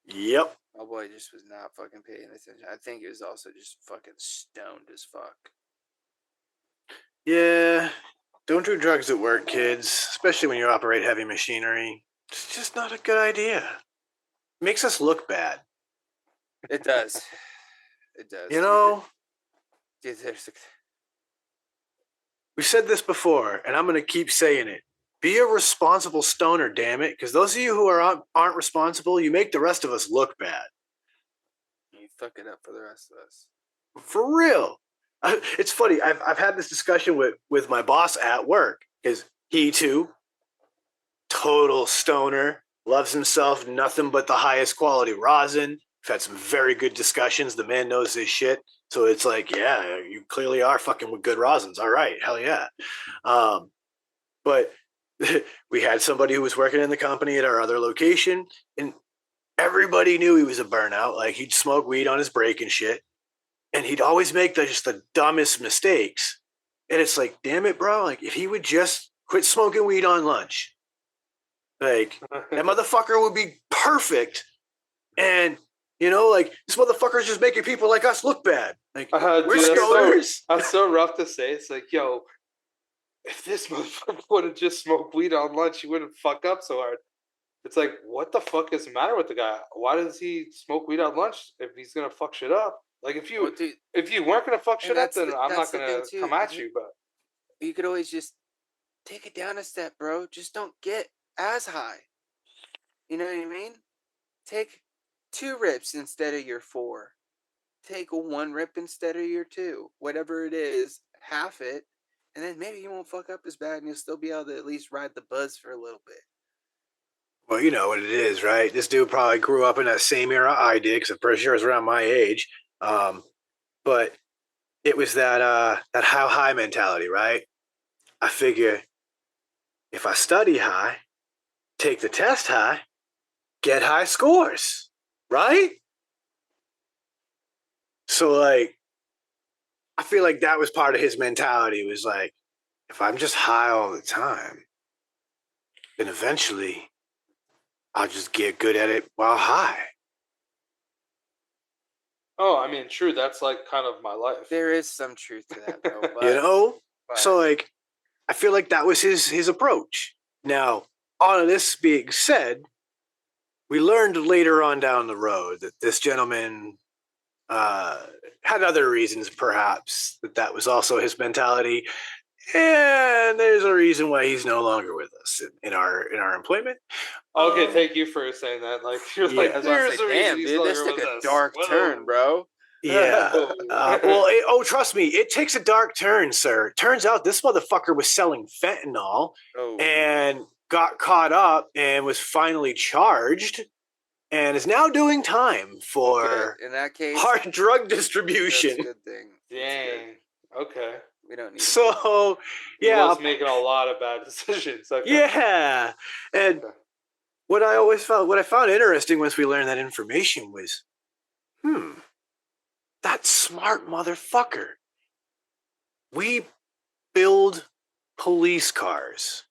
Yep. My boy just was not fucking paying attention. I think he was also just fucking stoned as fuck. Yeah. Don't do drugs at work, kids, especially when you operate heavy machinery. It's just not a good idea. It makes us look bad. It does. It does. You know, Dude, we've said this before, and I'm going to keep saying it. Be a responsible stoner, damn it, because those of you who aren't responsible, you make the rest of us look bad. you fuck it up for the rest of us. For real. It's funny. I've had this discussion with my boss at work, because he too, total stoner, loves himself, nothing but the highest quality rosin. We've had some very good discussions. The man knows his shit. So it's like, yeah, you clearly are fucking with good rosins. All right, hell yeah. But we had somebody who was working in the company at our other location, and everybody knew he was a burnout. Like, he'd smoke weed on his break and shit, and he'd always make just the dumbest mistakes. And it's like, damn it, bro. Like, if he would just quit smoking weed on lunch, like, that motherfucker would be perfect. And, you know, like, this motherfucker's just making people like us look bad. Like, we're Dude, stoners. that's so rough to say. It's like, yo, if this motherfucker would have just smoked weed on lunch, he wouldn't fuck up so hard. It's like, what the fuck is the matter with the guy? Why does he smoke weed on lunch if he's gonna fuck shit up? Like, if you weren't gonna fuck shit up, then I'm not gonna come at you. But you could always just take it down a step, bro. Just don't get as high. You know what I mean? Take 2 rips instead of your 4. Take 1 rip instead of your 2. Whatever it is, half it, and then maybe you won't fuck up as bad, and you'll still be able to at least ride the buzz for a little bit. Well, you know what it is, right? This dude probably grew up in that same era I did, because I'm pretty sure it was around my age. But it was that how high mentality, right? I figure if I study high, take the test high, get high scores, right? So, like, I feel like that was part of his mentality. It was like, if I'm just high all the time, then eventually I'll just get good at it while high. oh, I mean, true. That's like kind of my life. There is some truth to that, though. But, You know? So, like, I feel like that was his approach. Now, all of this being said, we learned later on down the road that this gentleman had other reasons, perhaps, that was also his mentality. And there's a reason why he's no longer with us in our employment. Okay, thank you for saying that. Like, you're Yeah. like, there's a reason damn, he's dude, no this longer took with a us. dark turn, bro. Yeah. Trust me, it takes a dark turn, sir. Turns out this motherfucker was selling fentanyl and got caught up and was finally charged and is now doing time for in that case, hard drug distribution. that's a good thing. Dang. Okay. We don't need So, He yeah. was making a lot of bad decisions. Okay. Yeah. And Okay. what I found interesting once we learned that information was, that smart motherfucker. We build police cars.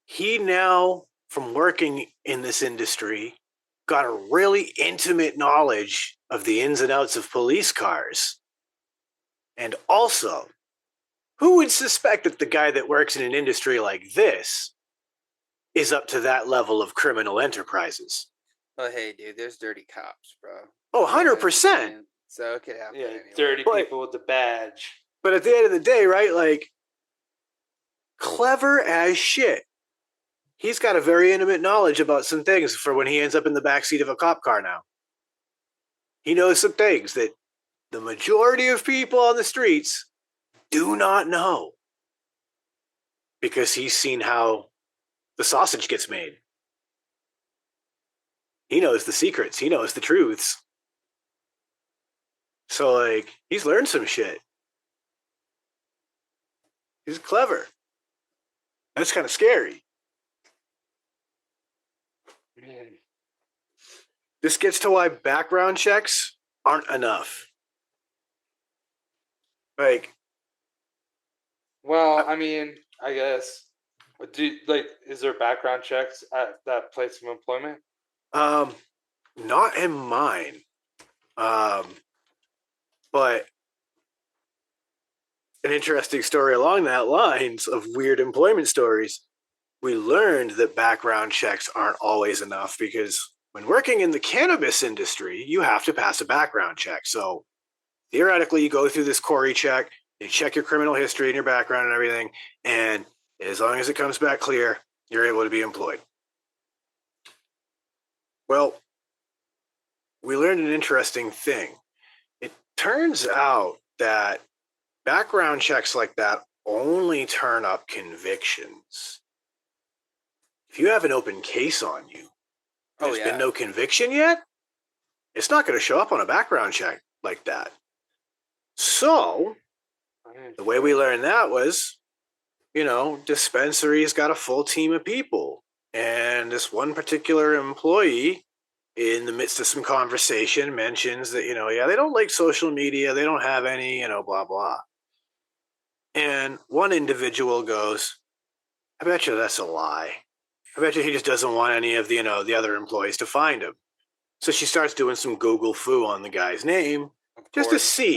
He now, from working in this industry, got a really intimate knowledge of the ins and outs of police cars. And also, who would suspect that the guy that works in an industry like this is up to that level of criminal enterprises? Oh, hey, dude, there's dirty cops, bro. Oh, 100%. So it could happen Yeah, anyway. dirty people with the badge. But at the end of the day, right, like, clever as shit. He's got a very intimate knowledge about some things for when he ends up in the backseat of a cop car now. He knows some things that the majority of people on the streets do not know, because he's seen how the sausage gets made. He knows the secrets. He knows the truths. So, like, he's learned some shit. He's clever. That's kind of scary. Man. this gets to why background checks aren't enough. Like, Well, I mean, I guess. Is there background checks at that place of employment? not in mine. But an interesting story along that lines of weird employment stories, we learned that background checks aren't always enough because when working in the cannabis industry, you have to pass a background check. So theoretically, you go through this Corey check, they check your criminal history and your background and everything, and as long as it comes back clear, you're able to be employed. Well, we learned an interesting thing. It turns out that background checks like that only turn up convictions. If you have an open case on you, there's been no conviction yet, it's not going to show up on a background check like that. So the way we learned that was, dispensary's got a full team of people. And this one particular employee, in the midst of some conversation, mentions that, they don't like social media. They don't have any, blah, blah. And one individual goes, I bet you that's a lie. I bet you he just doesn't want any of the, the other employees to find him. So she starts doing some Google foo on the guy's name just to see.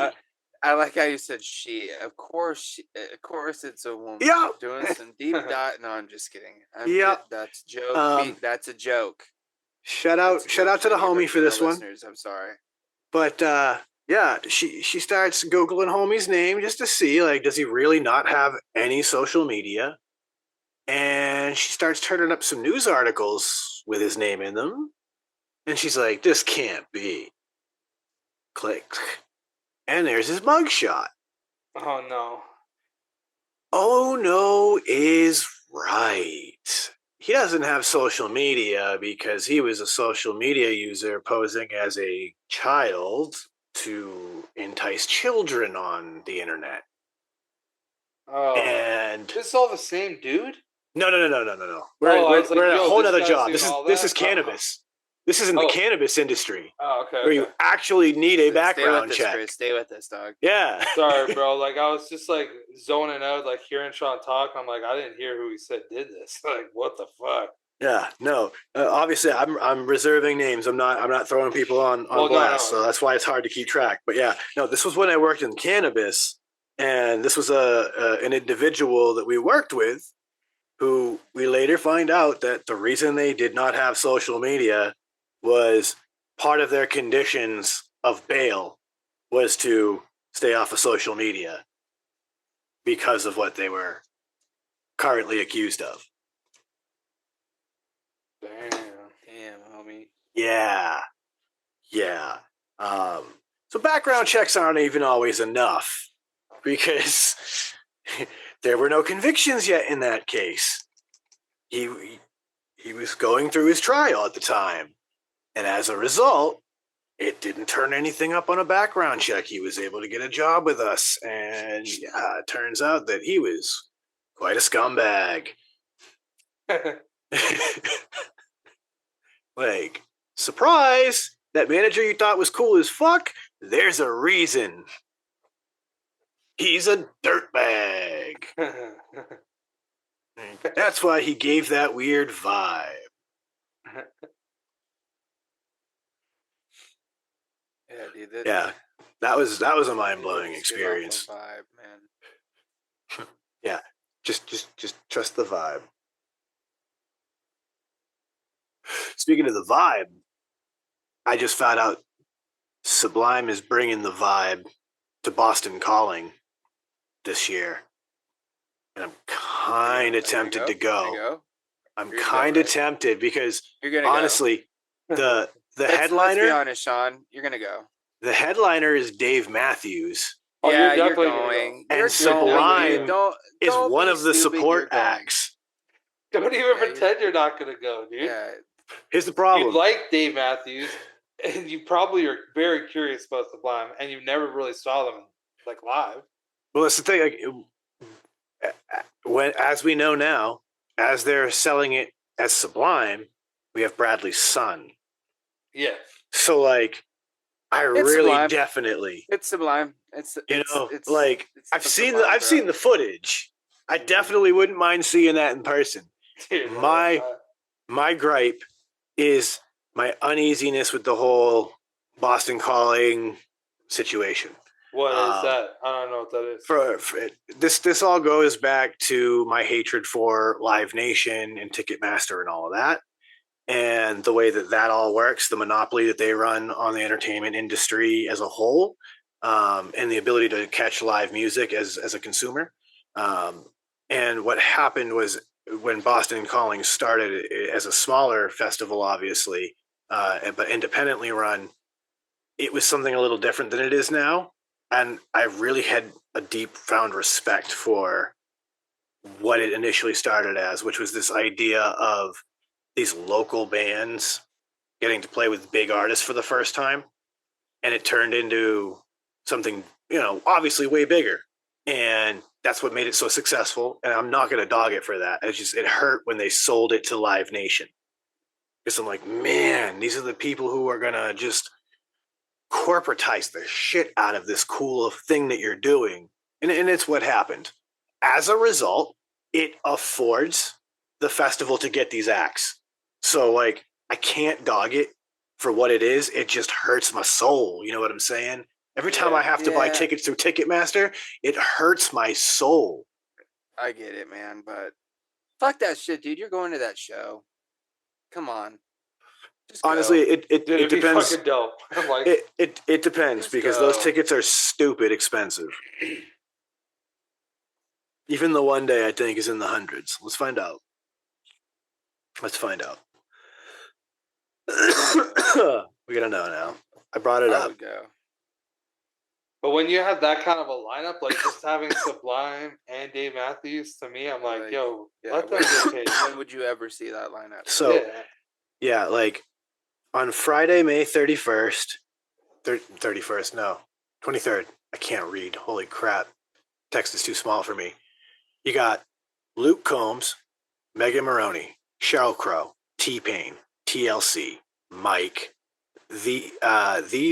I like how you said she. Of course, it's a woman. Yeah. Doing some deep dive. No, I'm just kidding. That's a joke. That's a joke. Shout out to the homie for this one. I'm sorry. But she starts Googling homie's name just to see, does he really not have any social media? And she starts turning up some news articles with his name in them. And she's like, this can't be. Click. And there's his mugshot. Oh, no. Oh, no is right. He doesn't have social media because he was a social media user posing as a child to entice children on the internet. Oh. And this is all the same dude? No. We're in a whole other job. This is cannabis. This is in the cannabis industry. Oh, okay. Where you actually need a background check. Chris. Stay with us, dog. Yeah. Sorry, bro. I was just zoning out, hearing Sean talk. I'm I didn't hear who he said did this. What the fuck? Yeah. No. Obviously, I'm reserving names. I'm not throwing people on blast. No. So that's why it's hard to keep track. But yeah, no. This was when I worked in cannabis, and this was an individual that we worked with, who we later find out that the reason they did not have social media was part of their conditions of bail was to stay off of social media because of what they were currently accused of. Damn, homie. Yeah. So background checks aren't even always enough because there were no convictions yet in that case. He was going through his trial at the time. And as a result, it didn't turn anything up on a background check. He was able to get a job with us. And yeah, it turns out that he was quite a scumbag. Surprise! That manager you thought was cool as fuck? There's a reason. He's a dirtbag. That's why he gave that weird vibe. Yeah, dude. That was a mind-blowing experience. Vibe, man. Yeah, just trust the vibe. Speaking of the vibe, I just found out Sublime is bringing the vibe to Boston Calling this year, and I'm kind of tempted to go. I'm kind of tempted because honestly, the headliner. Let's be honest, Sean. You're gonna go. The headliner is Dave Matthews. Oh, yeah, you're going. And Sublime is one of the support acts. Don't even pretend you're not gonna go, dude. Yeah. Here's the problem. You like Dave Matthews, and you probably are very curious about Sublime, and you never really saw them live. Well, that's the thing. As we know now, as they're selling it as Sublime, we have Bradley's son. Yeah. So like, I It's really sublime. definitely, It's sublime. It's like I've seen the footage. I Mhm. definitely wouldn't mind seeing that in person. Dude, My gripe is my uneasiness with the whole Boston Calling situation. what is Um, that? I don't know what that is. for this all goes back to my hatred for Live Nation and Ticketmaster and all of that, and the way that all works, the monopoly that they run on the entertainment industry as a whole, and the ability to catch live music as a consumer. And what happened was when Boston Calling started as a smaller festival, obviously, but independently run, it was something a little different than it is now. And I really had a deep found respect for what it initially started as, which was this idea of these local bands getting to play with big artists for the first time. And it turned into something, obviously way bigger. And that's what made it so successful. And I'm not going to dog it for that. It hurt when they sold it to Live Nation. Because I'm like, man, these are the people who are going to just corporatize the shit out of this cool thing that you're doing. And it's what happened. As a result, it affords the festival to get these acts. So, like, I can't dog it for what it is. It just hurts my soul. You know what I'm saying? Every time I have to buy tickets through Ticketmaster, it hurts my soul. I get it, man, but fuck that shit, dude. You're going to that show. Come on. Just Honestly, Dude, it it'd be depends. fucking dope. I'm like, It depends because those tickets are stupid expensive. Even the one day I think is in the hundreds. Let's find out. We gotta know now. I brought it I up. would go. but when you have that kind of a lineup, like just having Sublime and Dave Matthews, to me, I'm like, yo, let them get paid. When would you ever see that lineup? So, yeah, like on Friday, May 31st, 31st, no, 23rd. I can't read. Holy crap. Text is too small for me. You got Luke Combs, Megan Maroney, Sheryl Crow, T-Pain, TLC, Mike, the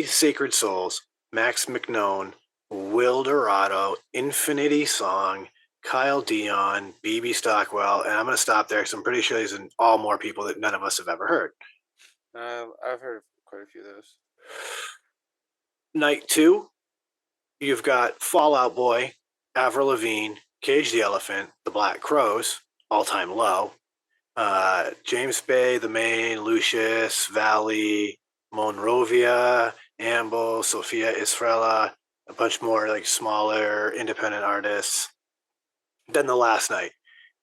Sacred Souls, Max McKnone, Will Dorado, Infinity Song, Kyle Dion, BB Stockwell, and I'm going to stop there because I'm pretty sure there's all more people that none of us have ever heard. I've heard of quite a few of those. Night 2, you've got Fall Out Boy, Avril Lavigne, Cage the Elephant, The Black Crows, All Time Low, James Bay, The Maine, Lucius, Valley, Monrovia, Ambo, Sophia Israela, a bunch more like smaller independent artists. Then the last night,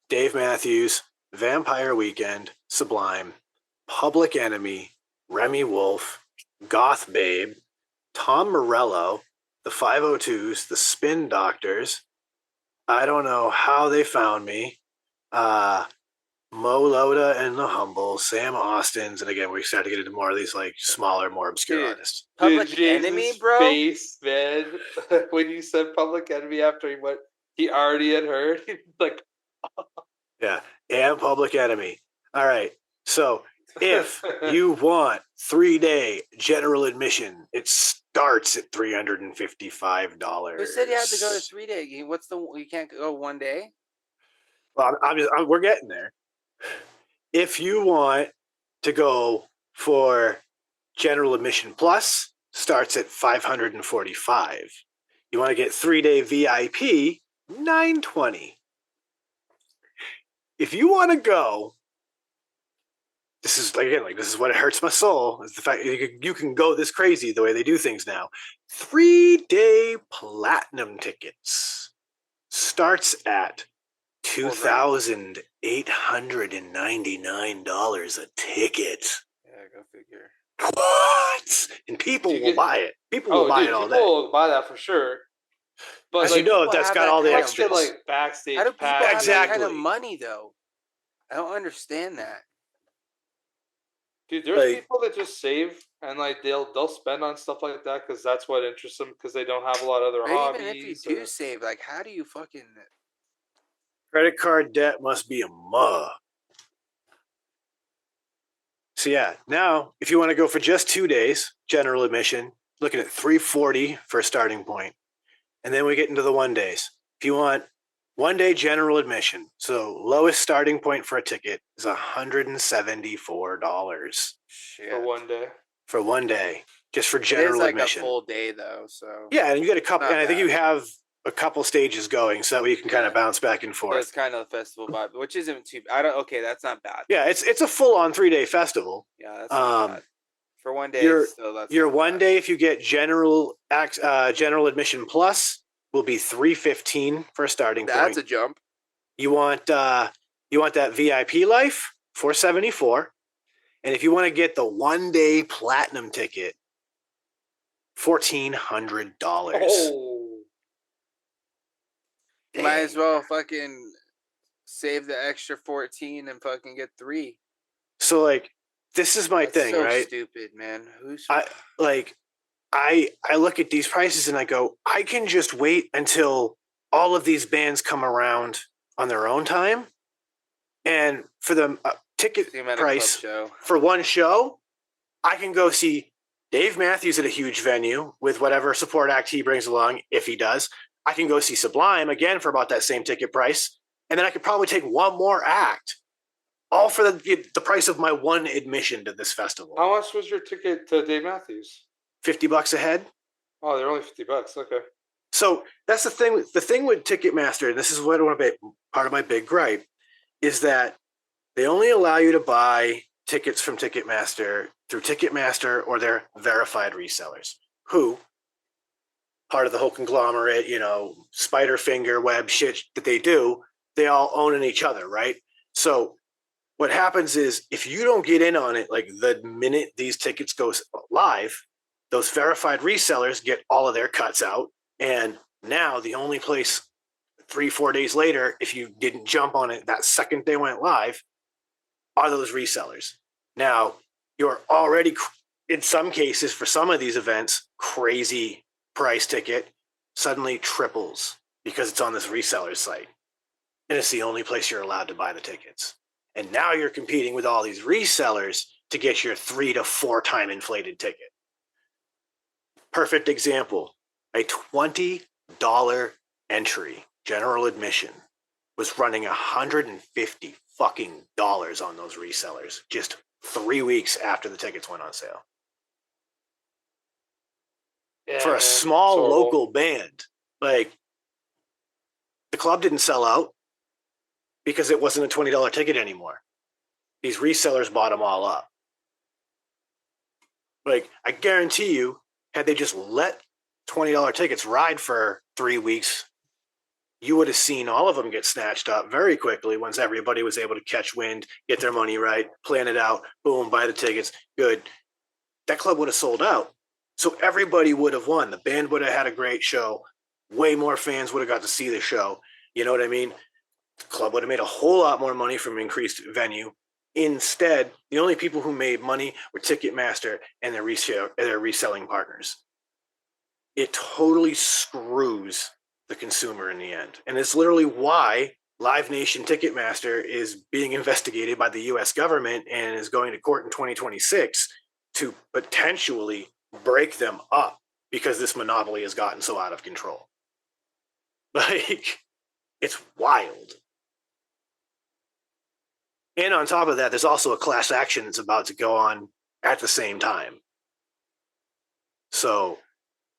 Dave Matthews, Vampire Weekend, Sublime, Public Enemy, Remy Wolf, Goth Babe, Tom Morello, the 502s, the Spin Doctors. I don't know how they found me. Mo Loda and the Humble, Sam Austin's, and again we start to get into more of these like smaller, more obscure artists. Public Enemy, bro. Face, man. When you said Public Enemy after he already had heard. He's like, yeah, and Public Enemy. All right, so if you want 3-day general admission, it starts at $355. Who said you had to go to 3 day? You can't go 1 day? Well, we're getting there. If you want to go for general admission plus, starts at $545. You want to get 3-day VIP, $920. If you want to go, this is what hurts my soul, is the fact you can go this crazy the way they do things now. 3-day platinum tickets starts at $2,899 a ticket. Yeah, go figure. What? And people will buy it. People will buy it all day. People will buy that for sure. But as you know, that's got all the extras. Like backstage. How do people have that kind of Exactly. money though? I don't understand that. Dude, there's people that just save and like they'll spend on stuff like that because that's what interests them because they don't have a lot of other hobbies. Even if you do save, like how do you fucking credit card debt must be a mug. So yeah, now if you want to go for just 2 days, general admission, looking at $340 for a starting point. And then we get into the 1 days. If you want 1 day general admission, so lowest starting point for a ticket is $174 Shit. For 1 day. for 1 day, just for It is general like admission. a full day though, so Yeah, and you get a couple, Not and I think bad. you have a couple stages going, so that way you can kind of Yeah. bounce back and so forth. it's kind of a festival vibe, which isn't too. I don't. Okay, that's not bad. Yeah, it's a full on 3-day festival. Yeah, that's not bad. For 1 day, Your still that's your not 1 bad. day, if you get general admission plus, will be $315 for a starting That's point. a jump. You want that VIP life, $474, and if you want to get the 1 day platinum ticket, $1,400. Oh, Might as well fucking save the extra 14 and fucking get 3. So like, this is my That's thing, so right? stupid, man. Who's I look at these prices and I go, I can just wait until all of these bands come around on their own time, and for the ticket the amount price of club show? for one show, I can go see Dave Matthews at a huge venue with whatever support act he brings along, if he does. I can go see Sublime again for about that same ticket price, and then I could probably take one more act, all for the price of my one admission to this festival. how much was your ticket to Dave Matthews? $50 a head. Oh, they're only $50. Okay. So that's the thing. The thing with Ticketmaster, and this is what I want to be part of my big gripe, is that they only allow you to buy tickets from Ticketmaster through Ticketmaster or their verified resellers, who, part of the whole conglomerate, spider finger web shit that they do, they all own in each other, right? So what happens is if you don't get in on it, like the minute these tickets go live, those verified resellers get all of their cuts out. And now the only place 3-4 days later, if you didn't jump on it that second they went live, are those resellers. Now you're already, in some cases, for some of these events, crazy price ticket suddenly triples because it's on this reseller site. And it's the only place you're allowed to buy the tickets. And now you're competing with all these resellers to get your 3 to 4 time inflated ticket. Perfect example, a $20 entry, general admission, was running $150 fucking dollars on those resellers just 3 weeks after the tickets went on sale. Yeah, For a man. small So- local band, like, the club didn't sell out because it wasn't a $20 ticket anymore. These resellers bought them all up. Like, I guarantee you, had they just let $20 tickets ride for 3 weeks, you would have seen all of them get snatched up very quickly once everybody was able to catch wind, get their money right, plan it out, boom, buy the tickets, good. That club would have sold out. So everybody would have won. The band would have had a great show. Way more fans would have got to see the show. You know what I mean? The club would have made a whole lot more money from increased venue. Instead, the only people who made money were Ticketmaster and their reselling partners. It totally screws the consumer in the end. And it's literally why Live Nation Ticketmaster is being investigated by the US government and is going to court in 2026 to potentially break them up because this monopoly has gotten so out of control. Like, it's wild. And on top of that, there's also a class action that's about to go on at the same time. So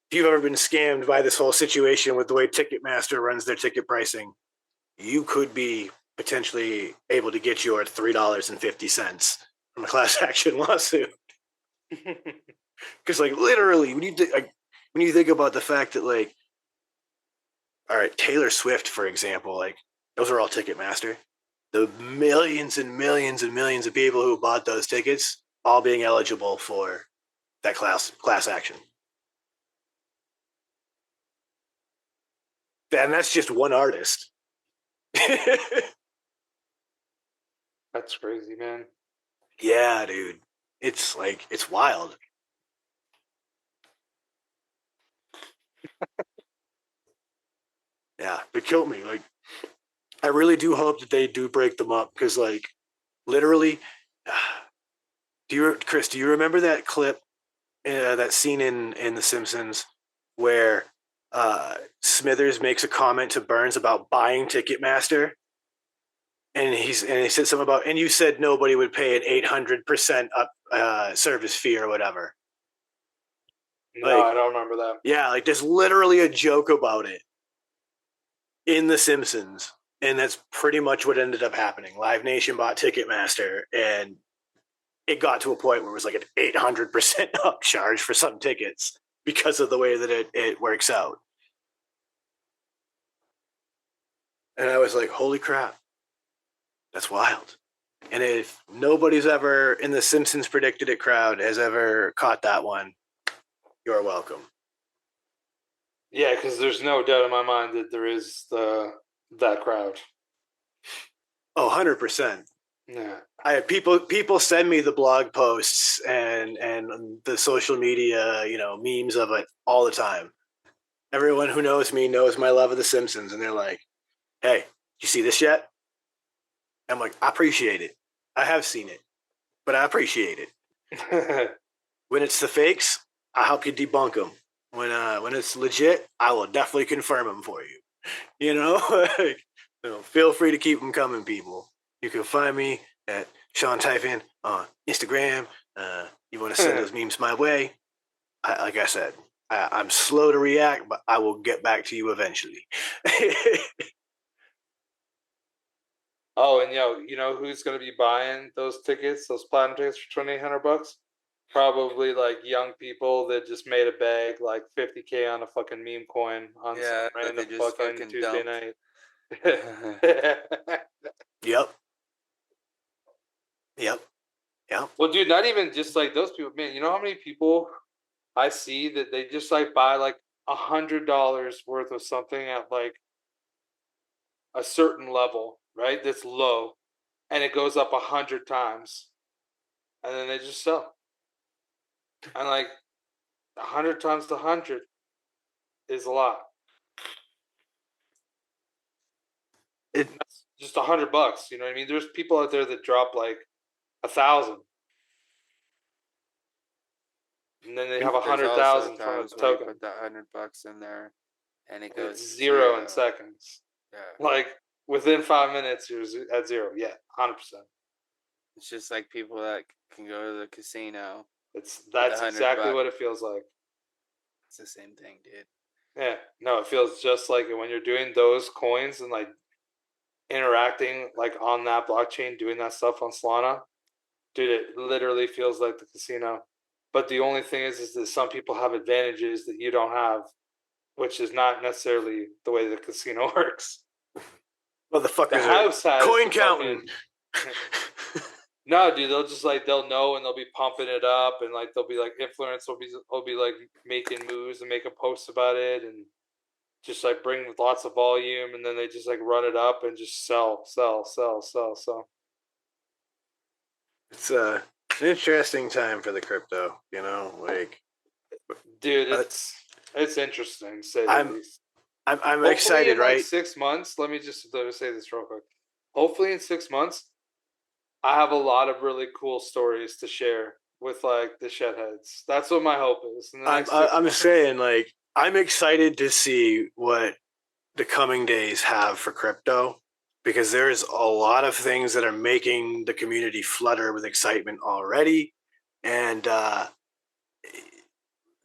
if you've ever been scammed by this whole situation with the way Ticketmaster runs their ticket pricing, you could be potentially able to get your $3.50 from a class action lawsuit. Because, like, literally, when you think about the fact that, like, all right, Taylor Swift, for example, like, those are all Ticketmaster. The millions and millions and millions of people who bought those tickets all being eligible for that class action. And that's just one artist. That's crazy, man. Yeah, dude. It's like, it's wild. Yeah, it killed me. Like, I really do hope that they do break them up because, like, literally, Chris? Do you remember that clip, that scene in The Simpsons where Smithers makes a comment to Burns about buying Ticketmaster, and he said something about, and you said nobody would pay an 800% up service fee or whatever. No, Like, I don't remember that. yeah, like there's literally a joke about it in The Simpsons, and that's pretty much what ended up happening. Live Nation bought Ticketmaster, and it got to a point where it was like an 800% upcharge for some tickets because of the way that it works out. And I was like, holy crap, that's wild. And if nobody's ever in the Simpsons Predicted It crowd has ever caught that one, you're welcome. Yeah, because there's no doubt in my mind that there is that crowd. Oh, 100%. Yeah. People send me the blog posts and the social media, memes of it all the time. Everyone who knows me knows my love of The Simpsons, and they're like, "Hey, you see this yet?" I'm like, "I appreciate it. I have seen it, but I appreciate it." When it's the fakes, I help you debunk them. When it's legit, I will definitely confirm them for you. Feel free to keep them coming, people. You can find me at Sean Typhin on Instagram. You want to send those memes my way? Like I said, I'm slow to react, but I will get back to you eventually. Oh, and you know who's going to be buying those tickets, those platinum tickets for $2,800? Probably like young people that just made a bag like 50K on a fucking meme coin on some random fucking Tuesday night. Yep. Well, dude, not even just like those people, man. You know how many people I see that they just like buy like $100 worth of something at like a certain level, right? That's low, and it goes up 100 times, and then they just sell. And like 100 times the 100 is a lot. That's just $100. You know what I mean? There's people out there that drop like 1,000, and then they have 100,000 from a token. Put that $100 in there, and it goes it's zero in seconds. Yeah, like within 5 minutes, you're at zero. Yeah, 100%. It's just like people that can go to the casino. That's exactly what it feels like. It's the same thing, dude. Yeah, no, it feels just like it when you're doing those coins and like interacting like on that blockchain, doing that stuff on Solana. Dude, it literally feels like the casino. But the only thing is that some people have advantages that you don't have, which is not necessarily the way the casino works. Well, the fuckers house has coin counting. No, dude, they'll know and they'll be pumping it up, and like they'll be like influencers will be like making moves and making posts about it, and just like bring lots of volume, and then they just like run it up and just sell. It's an interesting time for the crypto, like, dude, it's interesting. Say the I'm least. I'm excited, in right? Like 6 months, let me say this real quick. Hopefully, in 6 months, I have a lot of really cool stories to share with like the Shedheads. That's what my hope is. I'm saying, like, I'm excited to see what the coming days have for crypto, because there's a lot of things that are making the community flutter with excitement already. And by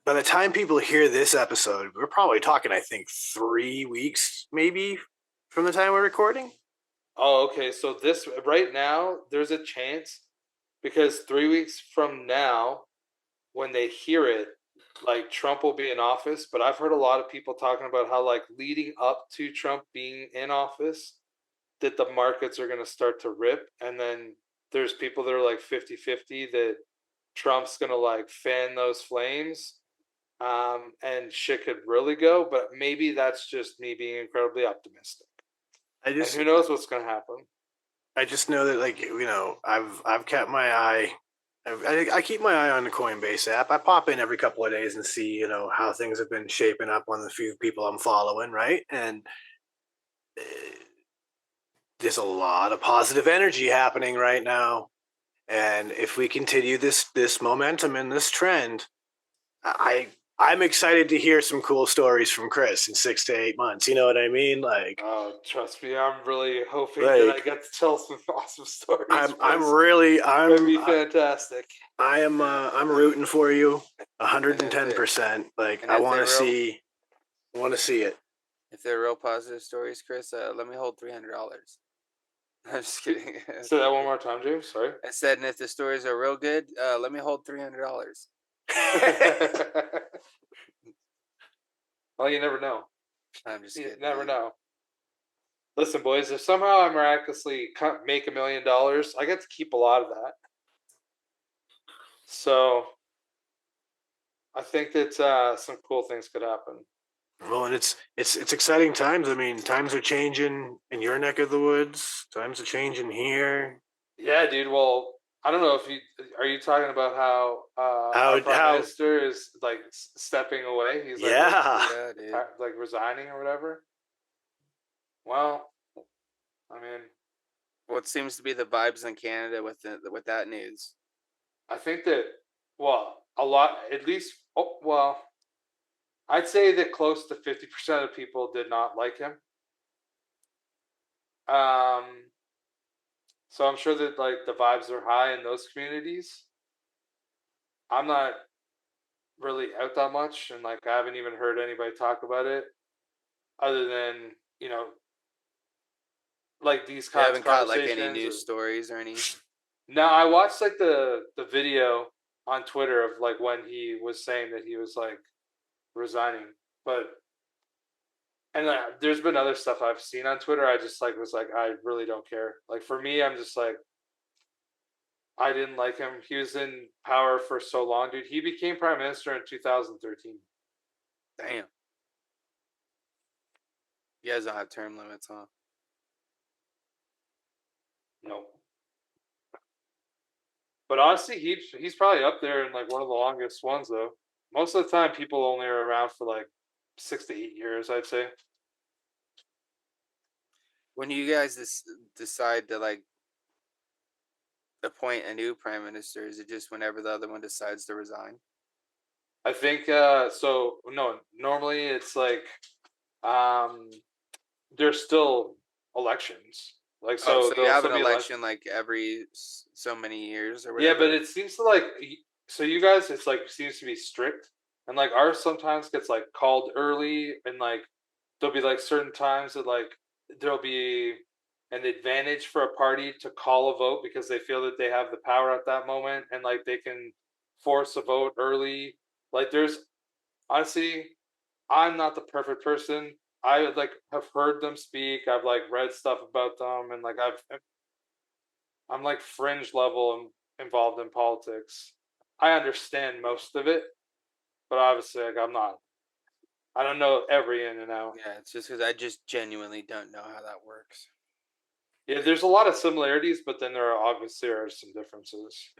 the time people hear this episode, we're probably talking, I think, 3 weeks maybe from the time we're recording. Oh, okay. So this right now, there's a chance because 3 weeks from now, when they hear it, like Trump will be in office. But I've heard a lot of people talking about how like leading up to Trump being in office, that the markets are going to start to rip. And then there's people that are like 50-50 that Trump's going to like fan those flames. And shit could really go, but maybe that's just me being incredibly optimistic. And who knows what's going to happen? I just know that, like, I've kept my eye. I keep my eye on the Coinbase app. I pop in every couple of days and see, how things have been shaping up on the few people I'm following, right? And there's a lot of positive energy happening right now. And if we continue this momentum and this trend, I'm excited to hear some cool stories from Chris in 6 to 8 months. You know what I mean? Like, Oh, trust me, I'm really hoping that I get to tell some awesome stories. That'd be fantastic. I'm rooting for you 110%. Like, I want to see it. If they're real positive stories, Chris, let me hold $300. I'm just kidding. Say that one more time, James. Sorry. I said, and if the stories are real good, let me hold $300. Well, you never know. I'm just You kidding. never know. Listen, boys, if somehow I miraculously make $1 million, I get to keep a lot of that. So I think that some cool things could happen. Well, and it's exciting times. I mean, times are changing in your neck of the woods. Times are changing here. Yeah, dude. Well, I don't know if you talking about how our prime minister is like stepping away. He's like, like resigning or whatever. Well, I mean, what seems to be the vibes in Canada with that news? I think that a lot, at least. I'd say that close to 50% of people did not like him. So I'm sure that like the vibes are high in those communities. I'm not really out that much, and like I haven't even heard anybody talk about it, other than like these kinds of conversations. Like any news stories or any. No, I watched like the video on Twitter of like when he was saying that he was like resigning, but and there's been other stuff I've seen on Twitter. I just like was like I really don't care. Like for me, I'm just like I didn't like him. He was in power for so long, dude. He became prime minister in 2013. Damn. You guys don't have term limits, huh? No. But honestly, he's probably up there in like one of the longest ones though. Most of the time, people only are around for like 6 to 8 years, I'd say. When you guys decide to like appoint a new prime minister, is it just whenever the other one decides to resign? I think so. No, normally it's like there's still elections. Like so you have an election like every so many years or whatever. Yeah, but it seems to like so you guys it's like seems to be strict, and like ours sometimes gets like called early, and like there'll be like certain times that like there'll be an advantage for a party to call a vote because they feel that they have the power at that moment, and like they can force a vote early. Like there's honestly, I'm not the perfect person. I like have heard them speak. I've like read stuff about them, and like I'm like fringe level involved in politics. I understand most of it, but obviously like I don't know every in and out. Yeah, it's just because I just genuinely don't know how that works. Yeah, there's a lot of similarities, but then there are some differences.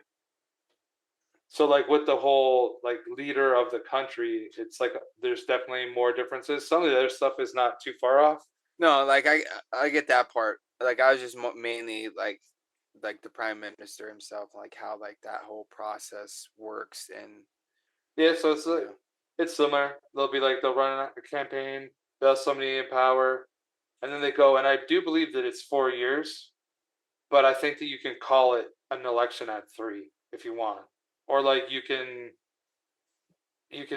So like with the whole like leader of the country, it's like there's definitely more differences. Some of the other stuff is not too far off. No, like I get that part. Like I was just mainly like the prime minister himself, like how like that whole process works. And yeah, so it's like it's similar. They'll run a campaign, they'll have somebody in power, and then they go. And I do believe that it's 4 years, but I think that you can call it an election at 3 if you want, or like you can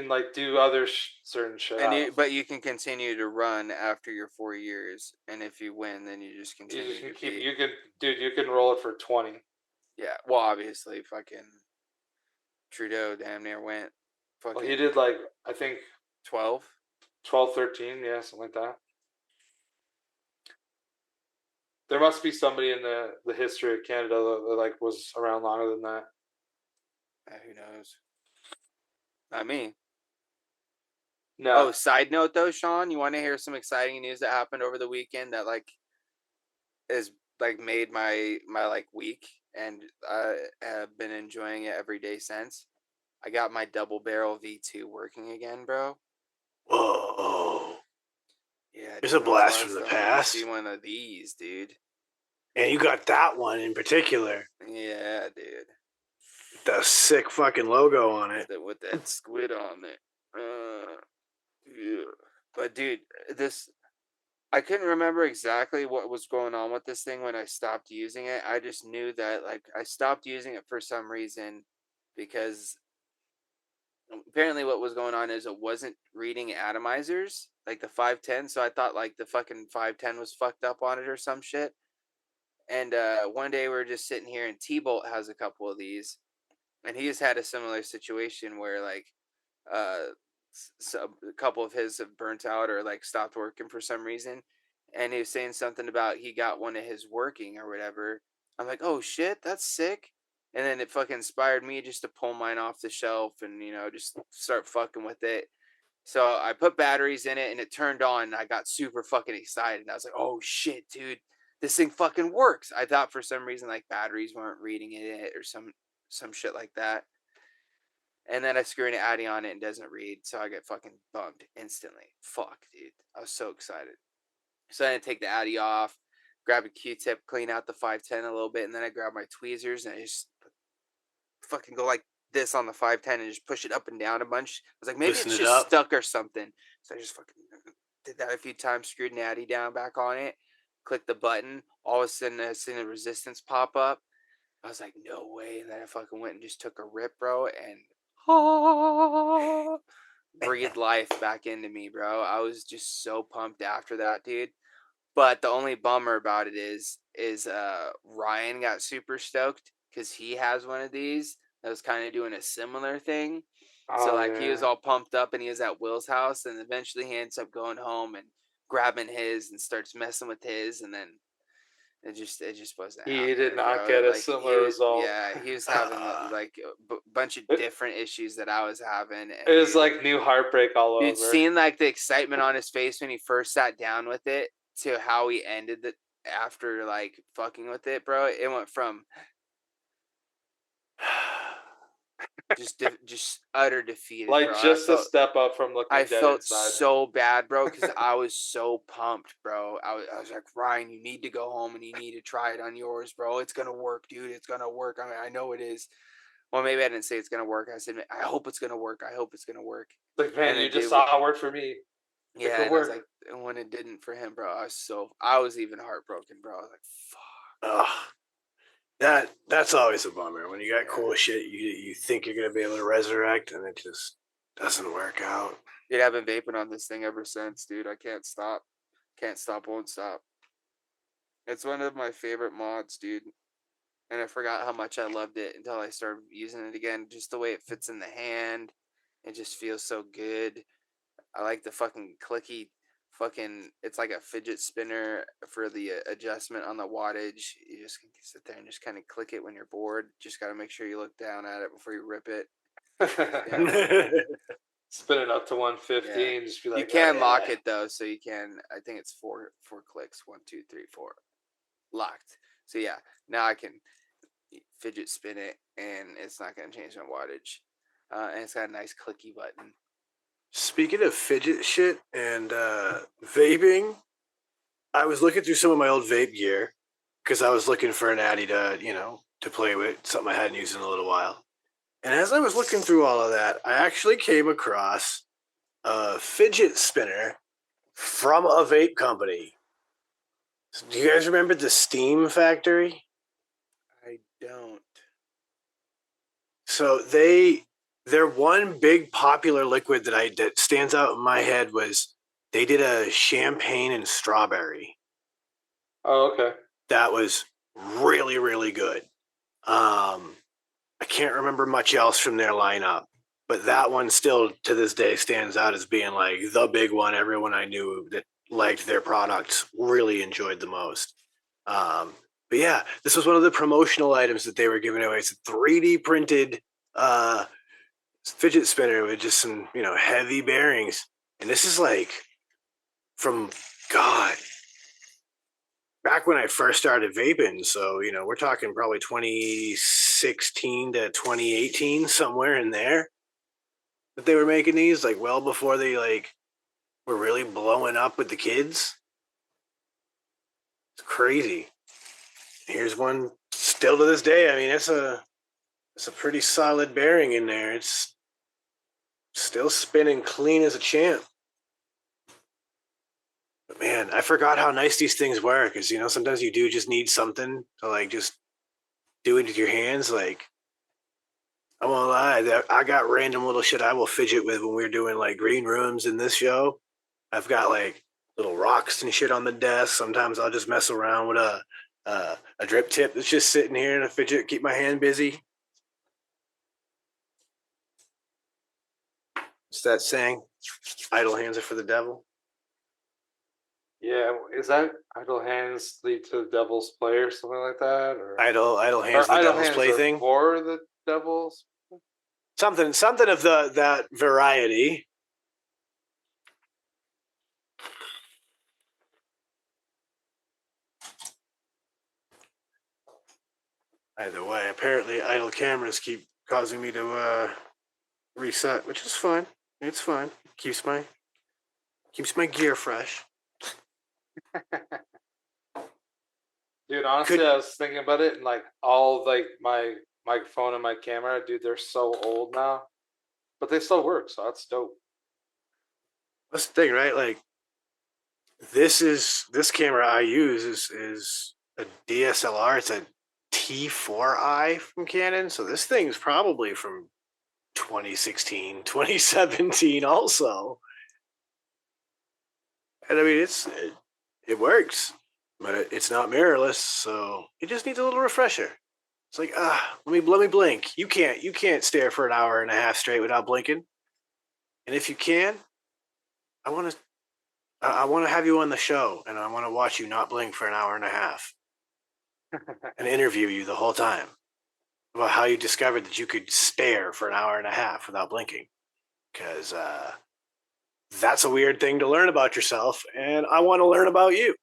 like do other certain shit. But you can continue to run after your 4 years, and if you win, then you just continue. You can roll it for 20. Yeah, well, obviously, fucking Trudeau damn near went. Well, he did like I think 12, 13, yeah, something like that. There must be somebody in the history of Canada that like was around longer than that. Who knows? Not me. No. Oh, side note though, Sean, you want to hear some exciting news that happened over the weekend that like is like made my like week, and I have been enjoying it every day since. I got my double barrel V2 working again, bro. Whoa. Yeah, it's a blast from the past. See one of these, dude. And you got that one in particular. Yeah, dude. The sick fucking logo on it. With that squid on it. Yeah. But dude, I couldn't remember exactly what was going on with this thing when I stopped using it. I just knew that like I stopped using it for some reason because apparently what was going on is it wasn't reading atomizers like the 510. So I thought like the fucking 510 was fucked up on it or some shit. And one day we were just sitting here and T-Bolt has a couple of these and he has had a similar situation where like uh so a couple of his have burnt out or like stopped working for some reason, and he was saying something about he got one of his working or whatever. I'm like, oh shit, that's sick. And then it fucking inspired me just to pull mine off the shelf and just start fucking with it. So I put batteries in it and it turned on and I got super fucking excited and I was like, oh shit, dude, this thing fucking works. I thought for some reason like batteries weren't reading it or some shit like that. And then I screw an Addy on it and it doesn't read, so I get fucking bummed instantly. Fuck, dude. I was so excited. So I take the Addy off, grab a Q-tip, clean out the 510 a little bit, and then I grab my tweezers and I just fucking go like this on the 510 and just push it up and down a bunch. I was like, maybe Loosen it's it just up. stuck or something. So I just fucking did that a few times, screwed an Addy down back on it, clicked the button. All of a sudden, I seen the resistance pop up. I was like, no way. And then I fucking went and just took a rip, bro, and breathed life back into me, bro. I was just so pumped after that, dude. But the only bummer about it is Ryan got super stoked because he has one of these that was kind of doing a similar thing. So like he was all pumped up and he was at Will's house, and eventually he ends up going home and grabbing his and starts messing with his, and then it just wasn't. He did happening, not bro. get a Like similar result. yeah, he was having like a bunch of different issues that I was having. And It was like new heartbreak all dude, over. seeing like the excitement on his face when he first sat down with it to how he ended it after like fucking with it, bro. It went from just utter defeated, like bro. just a step up from looking I dead felt inside. so bad, bro, because I was so pumped, bro. I was like, Ryan, you need to go home and you need to try it on yours, bro. It's gonna work, dude. It's gonna work. I mean, I know it is. Well, maybe I didn't say it's gonna work. I said, I hope it's gonna work. I hope it's gonna work. Like, man, And you it just did. saw it work for me. Yeah, and I was like, and when it didn't for him, bro, I was even heartbroken, bro. I was like, fuck. That's always a bummer when you got cool shit you think you're gonna be able to resurrect and it just doesn't work out. Dude, I've been vaping on this thing ever since, dude. I can't stop. Can't stop, won't stop. It's one of my favorite mods, dude. And I forgot how much I loved it until I started using it again. Just the way it fits in the hand. It just feels so good. I like the fucking clicky it's like a fidget spinner for the adjustment on the wattage. You just can sit there and just kind of click it when you're bored. Just got to make sure you look down at it before you rip it. Spin it up to 115. Yeah. Just be like, you can lock it though, so you can. I think it's four clicks. 1, 2, 3, 4, locked. So yeah, now I can fidget spin it, and it's not going to change my wattage. And it's got a nice clicky button. Speaking of fidget shit and vaping, I was looking through some of my old vape gear because I was looking for an Addy to play with, something I hadn't used in a little while. And as I was looking through all of that, I actually came across a fidget spinner from a vape company. Do you guys remember the Steam Factory? I don't. So their one big popular liquid that stands out in my head was they did a champagne and strawberry. Oh, okay. That was really, really good. I can't remember much else from their lineup, but that one still to this day stands out as being like the big one. Everyone I knew that liked their products really enjoyed the most. But yeah, this was one of the promotional items that they were giving away. It's a 3D printed fidget spinner with just some, heavy bearings. And this is like from back when I first started vaping. So, we're talking probably 2016 to 2018, somewhere in there that they were making these, like well before they were really blowing up with the kids. It's crazy. Here's one still to this day. I mean, it's a pretty solid bearing in there. It's still spinning clean as a champ. But man, I forgot how nice these things were, because sometimes you do just need something to like just do it with your hands. Like, I won't lie, I got random little shit I will fidget with when we're doing like green rooms in this show. I've got like little rocks and shit on the desk. Sometimes I'll just mess around with a drip tip that's just sitting here to fidget, keep my hand busy. It's that saying, idle hands are for the devil. Yeah, is that idle hands lead to the devil's play or something like that? Or Idle hands, or the idle devil's hands are plaything. for the devil's. Something of that variety. Either way, apparently idle cameras keep causing me to reset, which is fine. It's fine. Keeps my gear fresh. Dude, honestly, I was thinking about it, and like all like my microphone and my camera, dude, they're so old now, but they still work, so that's dope. That's the thing, right? Like, this camera I use is a DSLR. It's a T4i from Canon. So this thing's probably from 2016, 2017 also. And I mean, it works, but it's not mirrorless, so it just needs a little refresher. It's like, let me blink. You can't stare for an hour and a half straight without blinking. And if you can, I want to have you on the show, and I want to watch you not blink for an hour and a half and interview you the whole time about how you discovered that you could stare for an hour and a half without blinking. Because that's a weird thing to learn about yourself, and I want to learn about you.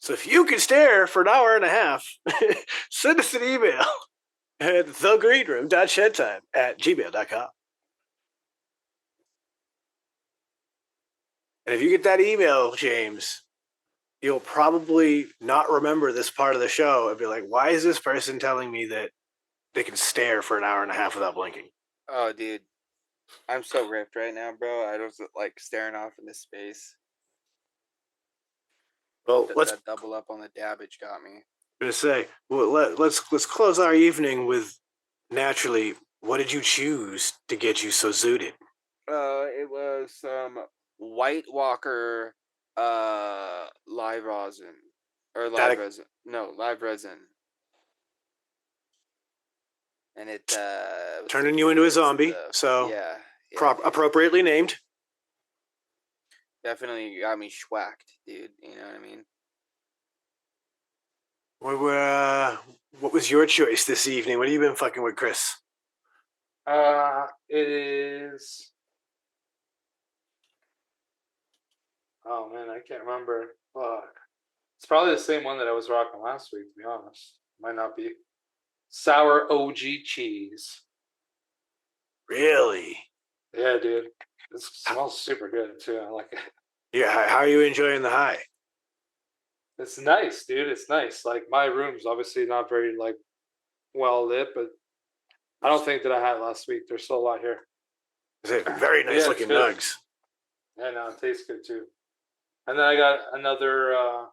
So if you can stare for an hour and a half, send us an email at thegreenroom.shedtime@gmail.com. And if you get that email, James, you'll probably not remember this part of the show and be like, why is this person telling me that they can stare for an hour and a half without blinking? Oh, dude. I'm so ripped right now, bro. I was like staring off into space. Well, let's That double up on the dabbage got me. gonna say, well, let's close our evening with, naturally, what did you choose to get you so zooted? It was some White Walker live rosin. Or live resin. No, live resin. And it Turning you into a zombie, so yeah, appropriately named. Definitely got me schwacked, dude. You know what I mean? What was your choice this evening? What have you been fucking with, Chris? It is. Oh man, I can't remember. Fuck. It's probably the same one that I was rocking last week, to be honest. Might not be. Sour OG cheese. Really? Yeah, dude. It smells super good too. I like it. Yeah, how are you enjoying the high? It's nice, dude. It's nice. Like, my room's obviously not very like well lit, but I don't think that I had last week. There's still a lot here. Very nice looking nugs. Yeah, no, it tastes good too. And then I got another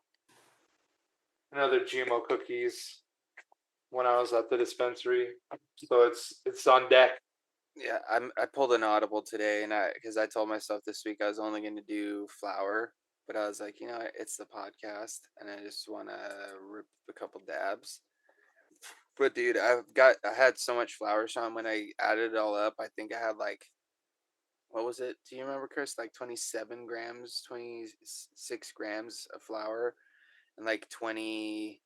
GMO cookies when I was at the dispensary. So it's on deck. Yeah, I pulled an audible today, and because I told myself this week I was only going to do flour, but I was like, it's the podcast, and I just want to rip a couple dabs. But dude, I had so much flour, Sean. When I added it all up, I think I had like, what was it? Do you remember, Chris? Like 26 grams of flour, and like 22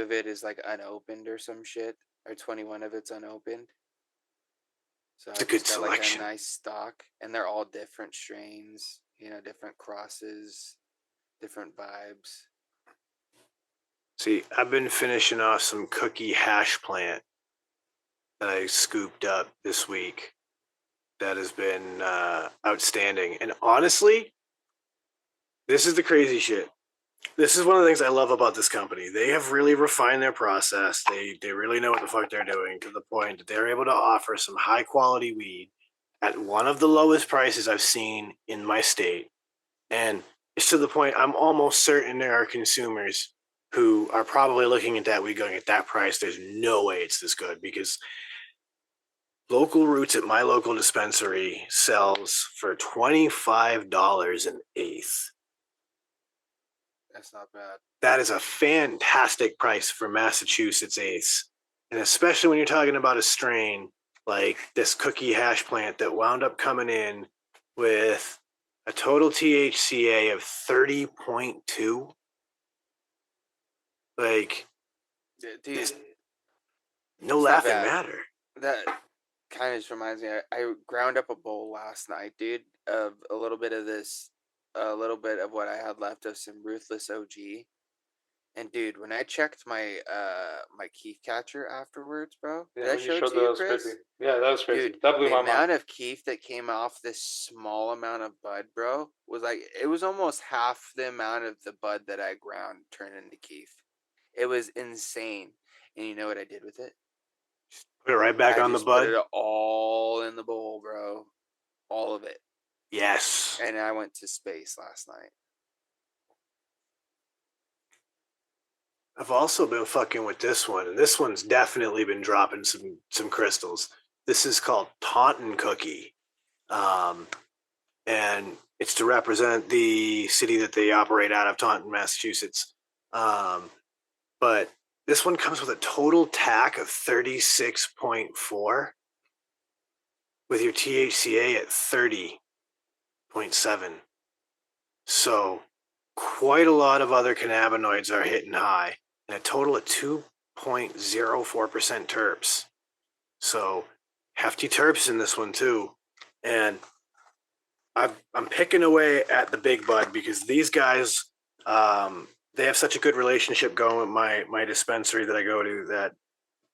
of it is like unopened or some shit, or 21 of it's unopened. So it's a good got selection. Like a nice stock, and they're all different strains, different crosses, different vibes. See, I've been finishing off some cookie hash plant that I scooped up this week. That has been outstanding. And honestly, this is the crazy shit. This is one of the things I love about this company. They have really refined their process. They really know what the fuck they're doing, to the point that they're able to offer some high quality weed at one of the lowest prices I've seen in my state. And it's to the point I'm almost certain there are consumers who are probably looking at that weed going, at that price, there's no way it's this good, because Local Roots at my local dispensary sells for $25 an eighth. That's not bad. That is a fantastic price for Massachusetts eighths. And especially when you're talking about a strain like this cookie hash plant that wound up coming in with a total THCA of 30.2. Like, Dude, no it's not laughing bad. matter. That kind of just reminds me. I ground up a bowl last night, dude, of a little bit of this, a little bit of what I had left of some Ruthless OG. And dude, when I checked my my keef catcher afterwards, bro, Yeah, did I when you show it showed to that, you, was Chris? crazy. Yeah, that was crazy. Dude, That blew the my amount mind. of keef that came off this small amount of bud, bro, was like, it was almost half the amount of the bud that I ground turned into keef. It was insane. And you know what I did with it? Put it right back I on the just put bud. it all in the bowl, bro. All of it. Yes. And I went to space last night. I've also been fucking with this one, and this one's definitely been dropping some crystals. This is called Taunton Cookie, and it's to represent the city that they operate out of, Taunton, Massachusetts. But this one comes with a total TAC of 36.4, with your THCA at 30.7. So quite a lot of other cannabinoids are hitting high, and a total of 2.04% terps. So hefty terps in this one too. And I'm picking away at the big bud because these guys, they have such a good relationship going with my dispensary that I go to, that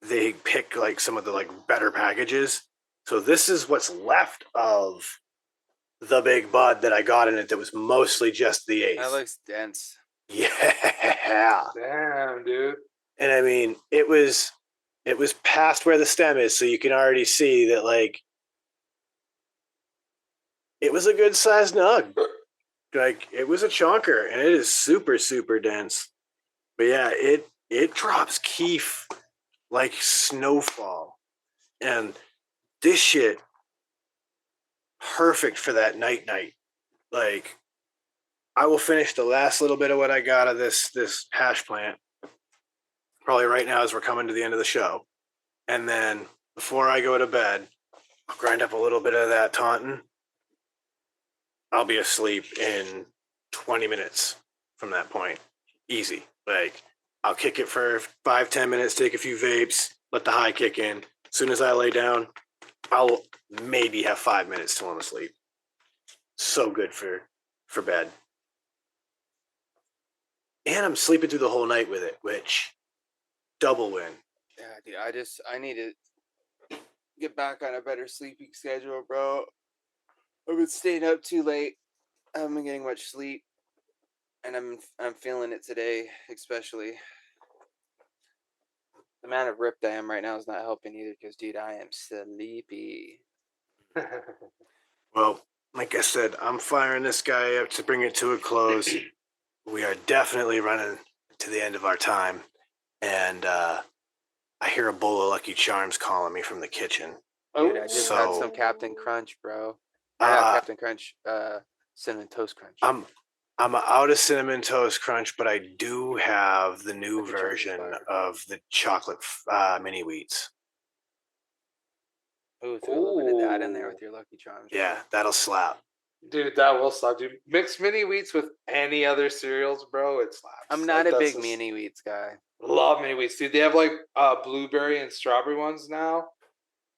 they pick like some of the like better packages. So this is what's left of the big bud that I got in it, that was mostly just the eighth. That looks dense. Yeah. Damn, dude. And I mean, it was past where the stem is, so you can already see that, like, it was a good sized nug. Like, it was a chonker, and it is super, super dense. But yeah, it drops keef like snowfall. And this shit, perfect for that night. Like, I will finish the last little bit of what I got of this hash plant probably right now as we're coming to the end of the show. And then before I go to bed, I'll grind up a little bit of that Taunton. I'll be asleep in 20 minutes from that point. Easy. Like, I'll kick it for 5-10 minutes, take a few vapes, let the high kick in. As soon as I lay down, I'll maybe have 5 minutes till I'm asleep. So good for bed. And I'm sleeping through the whole night with it, which, double win. Yeah, dude, I need to get back on a better sleeping schedule, bro. I've been staying up too late. I haven't been getting much sleep, and I'm feeling it today, especially. The amount of ripped I am right now is not helping either, because, dude, I am sleepy. Well, like I said, I'm firing this guy up to bring it to a close. We are definitely running to the end of our time. And I hear a bowl of Lucky Charms calling me from the kitchen. Dude, I just had some Captain Crunch, bro. Captain Crunch, Cinnamon Toast Crunch. I'm out of Cinnamon Toast Crunch, but I do have the new Lucky version Charms of the chocolate mini wheats. Ooh, throw a little bit of that in there with your Lucky Charms. Yeah, that'll slap. Dude, that will slap. Dude, mix mini wheats with any other cereals, bro. It slaps. I'm not a big mini wheats guy. Love mini wheats, dude. They have like blueberry and strawberry ones now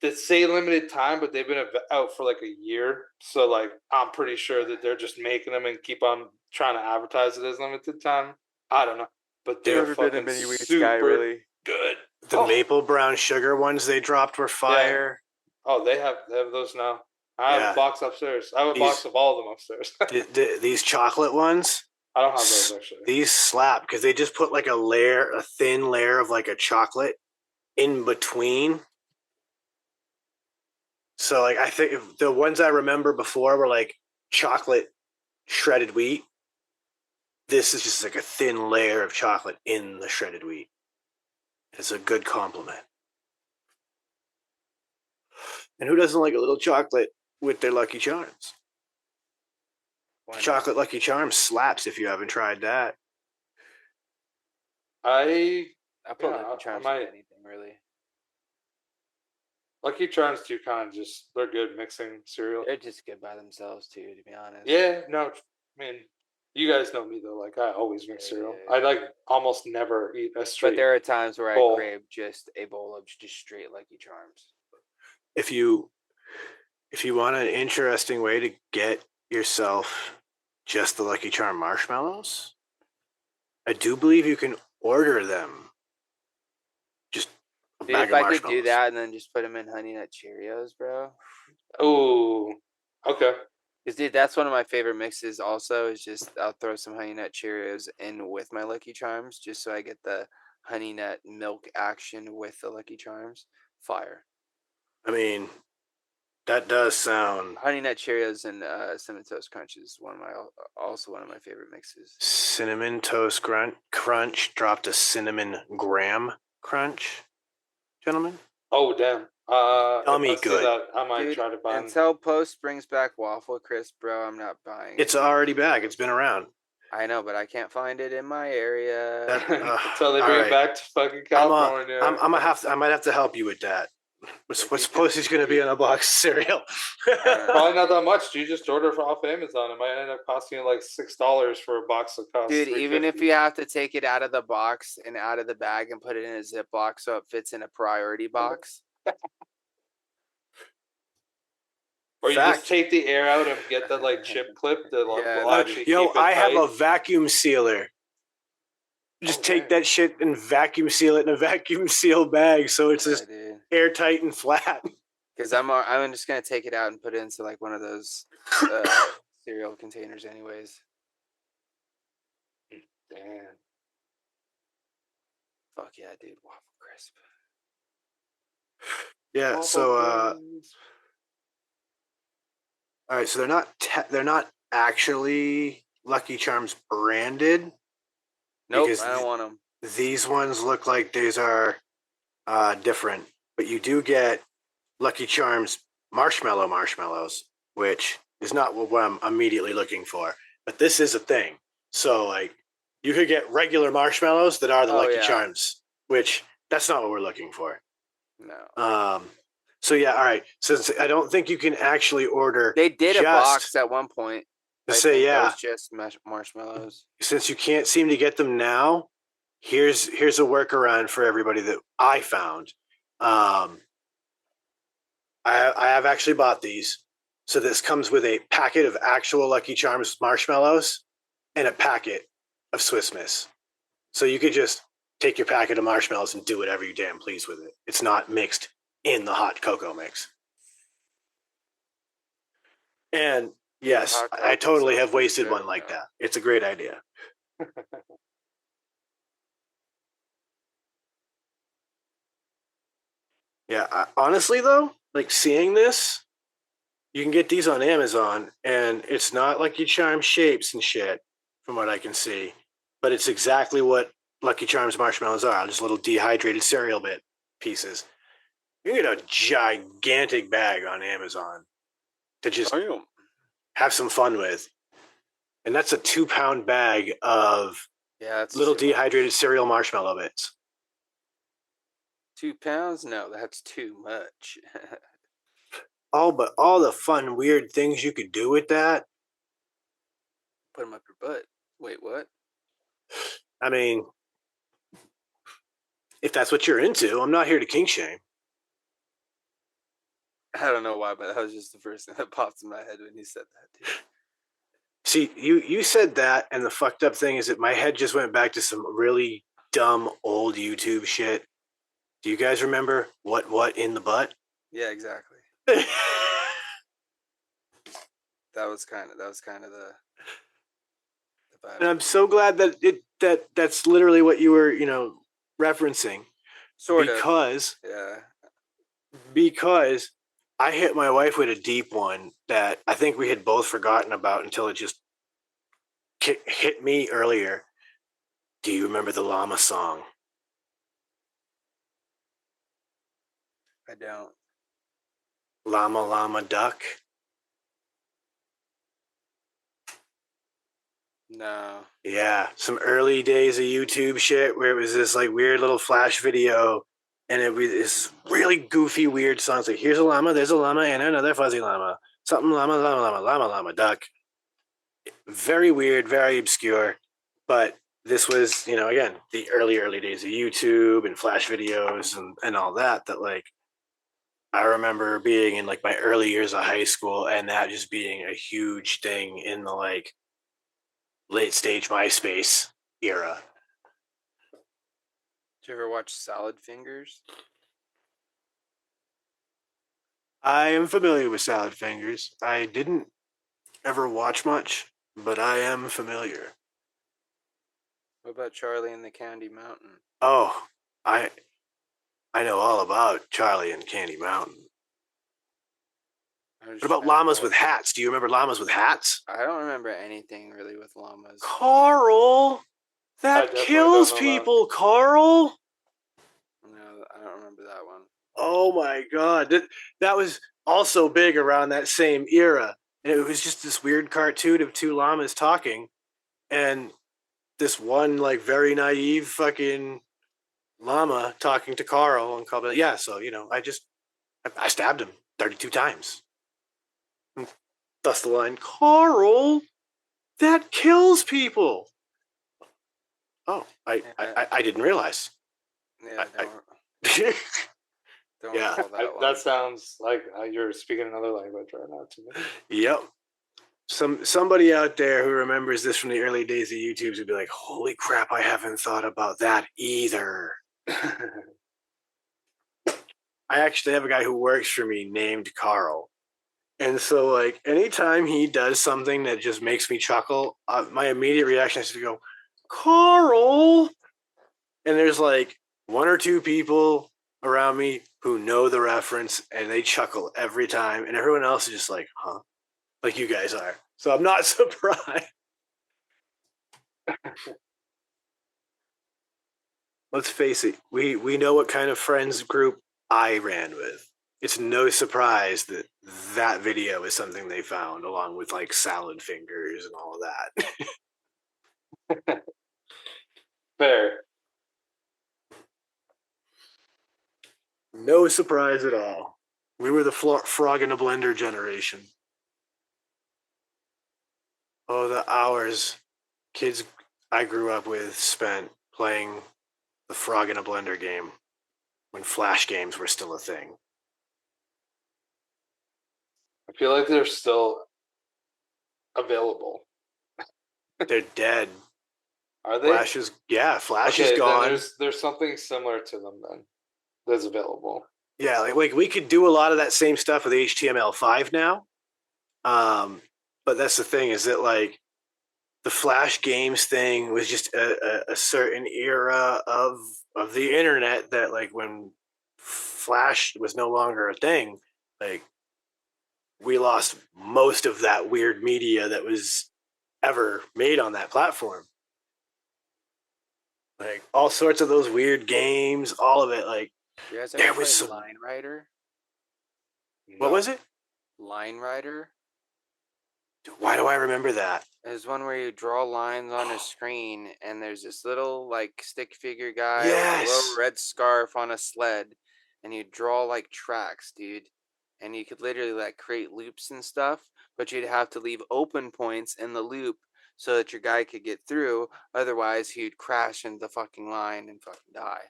that say limited time, but they've been out for like a year. So like, I'm pretty sure that they're just making them and keep on trying to advertise it as limited time. I don't know, but they're fucking super good. The maple brown sugar ones they dropped were fire. Yeah. Oh, they have those now. I have a box upstairs. I have a box of all of them upstairs. These chocolate ones, I don't have those actually. These slap because they just put like a thin layer of like a chocolate in between. So like I think the ones I remember before were like chocolate shredded wheat. This is just like a thin layer of chocolate in the shredded wheat. It's a good compliment. And who doesn't like a little chocolate with their Lucky Charms? Why not? Chocolate Lucky Charms slaps if you haven't tried that. I put yeah, Lucky Charms I in might- anything really. Lucky Charms do kind of just they're good mixing cereal. They're just good by themselves too, to be honest. Yeah, no, I mean, you guys know me though. Like I always mix cereal. Yeah. I like almost never eat a straight. But there are times where bowl. I crave just a bowl of just straight Lucky Charms. If you want an interesting way to get yourself just the Lucky Charm marshmallows, I do believe you can order them. Just a Dude, bag if of I could marshmallows. do that and then just put them in Honey Nut Cheerios, bro. Oh, okay. Because, dude, that's one of my favorite mixes also is just I'll throw some Honey Nut Cheerios in with my Lucky Charms just so I get the Honey Nut milk action with the Lucky Charms. Fire. I mean, that does sound. Honey Nut Cheerios and Cinnamon Toast Crunch is also one of my favorite mixes. Cinnamon Toast Crunch dropped a cinnamon graham crunch, gentlemen. Oh damn. Yummy if I see good. that, I might Dude, try to buy them. until Post brings back Waffle Crisp, bro, I'm not buying It's it. already back. It's been around. I know, but I can't find it in my area. Until they all bring right. it back to fucking California. I might have to help you with that. What's Posty's going to be in a box of cereal? Probably not that much. You just order off Amazon. It might end up costing you like $6 for a box of cost. Dude, even if $3.50. you have to take it out of the box and out of the bag and put it in a Ziploc so it fits in a priority box. Or you Fact. just take the air out and get that like chip clip that Yeah, will actually Yo, keep it I have tight. a vacuum sealer. Just Oh, take dang. that shit and vacuum seal it in a vacuum seal bag so it's just Dude. airtight and flat. Because I'm just gonna take it out and put it into like one of those cereal containers, anyways. Damn. Fuck yeah, dude, Waffle Crisp. Yeah, so all right, so they're not actually Lucky Charms branded. Nope, Because I don't want them. These ones look like these are different, but you do get Lucky Charms marshmallows, which is not what I'm immediately looking for. But this is a thing. So like you could get regular marshmallows that are the Lucky Charms, which that's not what we're looking for. No. So yeah, all right. Since I don't think you can actually order, They did a box at one point. To say That was just marshmallows. Since you can't seem to get them now, here's a workaround for everybody that I found. I have actually bought these. So this comes with a packet of actual Lucky Charms marshmallows and a packet of Swiss Miss. So you could just take your packet of marshmallows and do whatever you damn please with it. It's not mixed in the hot cocoa mix. And yes, I totally have wasted one like that. It's a great idea. Yeah, honestly though, like seeing this, you can get these on Amazon, and it's not Lucky Charms shapes and shit, from what I can see, but it's exactly what Lucky Charms marshmallows are, just little dehydrated cereal bit pieces. You can get a gigantic bag on Amazon to just have some fun with. And that's a 2-pound bag of little dehydrated cereal marshmallow bits. 2 pounds? No, that's too much. But all the fun, weird things you could do with that. Put them up your butt. Wait, what? I mean, if that's what you're into, I'm not here to kink shame. I don't know why, but that was just the first thing that popped in my head when you said that, dude. See, you said that, and the fucked up thing is that my head just went back to some really dumb old YouTube shit. Do you guys remember what in the butt? Yeah, exactly. That was kind of the that. And I'm so glad that that's literally what you were, referencing. Sort of. Because I hit my wife with a deep one that I think we had both forgotten about until it just hit me earlier. Do you remember the llama song? I don't. Llama Llama Duck? No. Yeah, some early days of YouTube shit where it was this like weird little flash video, and it was this really goofy, weird song. It's like, here's a llama, there's a llama, and another fuzzy llama. Something llama, llama, llama, llama, llama, duck. Very weird, very obscure. But this was, again, the early days of YouTube and flash videos and all that, like, I remember being in like my early years of high school and that just being a huge thing in the like late stage MySpace era. Did you ever watch Salad Fingers? I am familiar with Salad Fingers. I didn't ever watch much, but I am familiar. What about Charlie and the Candy Mountain? Oh, I know all about Charlie and Candy Mountain. What about llamas with hats? Do you remember llamas with hats? I don't remember anything really with llamas. Carl, that kills people, Carl. No, I don't remember that one. Oh my god, that was also big around that same era. And it was just this weird cartoon of two llamas talking, and this one like very naive fucking llama talking to Carl, and Carl, yeah. So I stabbed him 32 times. And thus the line, Carl, that kills people. Oh, I didn't realize. Yeah, don't Yeah. recall that one. That sounds like you're speaking another language right now to me. Yep. Somebody out there who remembers this from the early days of YouTube would be like, holy crap, I haven't thought about that either. I actually have a guy who works for me named Carl. And so, like, anytime he does something that just makes me chuckle, my immediate reaction is to go, Carl! And there's like one or two people around me who know the reference, and they chuckle every time. And everyone else is just like, huh? Like you guys are. So I'm not surprised. Let's face it, we know what kind of friends group I ran with. It's no surprise that that video is something they found along with like salad fingers and all of that. Fair. No surprise at all. We were the frog in a blender generation. Oh, the hours kids I grew up with spent playing the frog in a blender game when flash games were still a thing. I feel like they're still available. They're dead. Are they? Flash is gone. There's something similar to them then that's available. Yeah, like we could do a lot of that same stuff with HTML5 now. But that's the thing, is that like the Flash games thing was just a certain era of the internet that like when Flash was no longer a thing, like we lost most of that weird media that was ever made on that platform. Like all sorts of those weird games, all of it. Like you guys there ever was played some... Line Rider? What was it? Line Rider. Why do I remember that? There's one where you draw lines on a screen, and there's this little like stick figure guy with Yes. a little red scarf on a sled, and you draw like tracks, dude. And you could literally like create loops and stuff, but you'd have to leave open points in the loop so that your guy could get through. Otherwise, he'd crash into the fucking line and fucking die.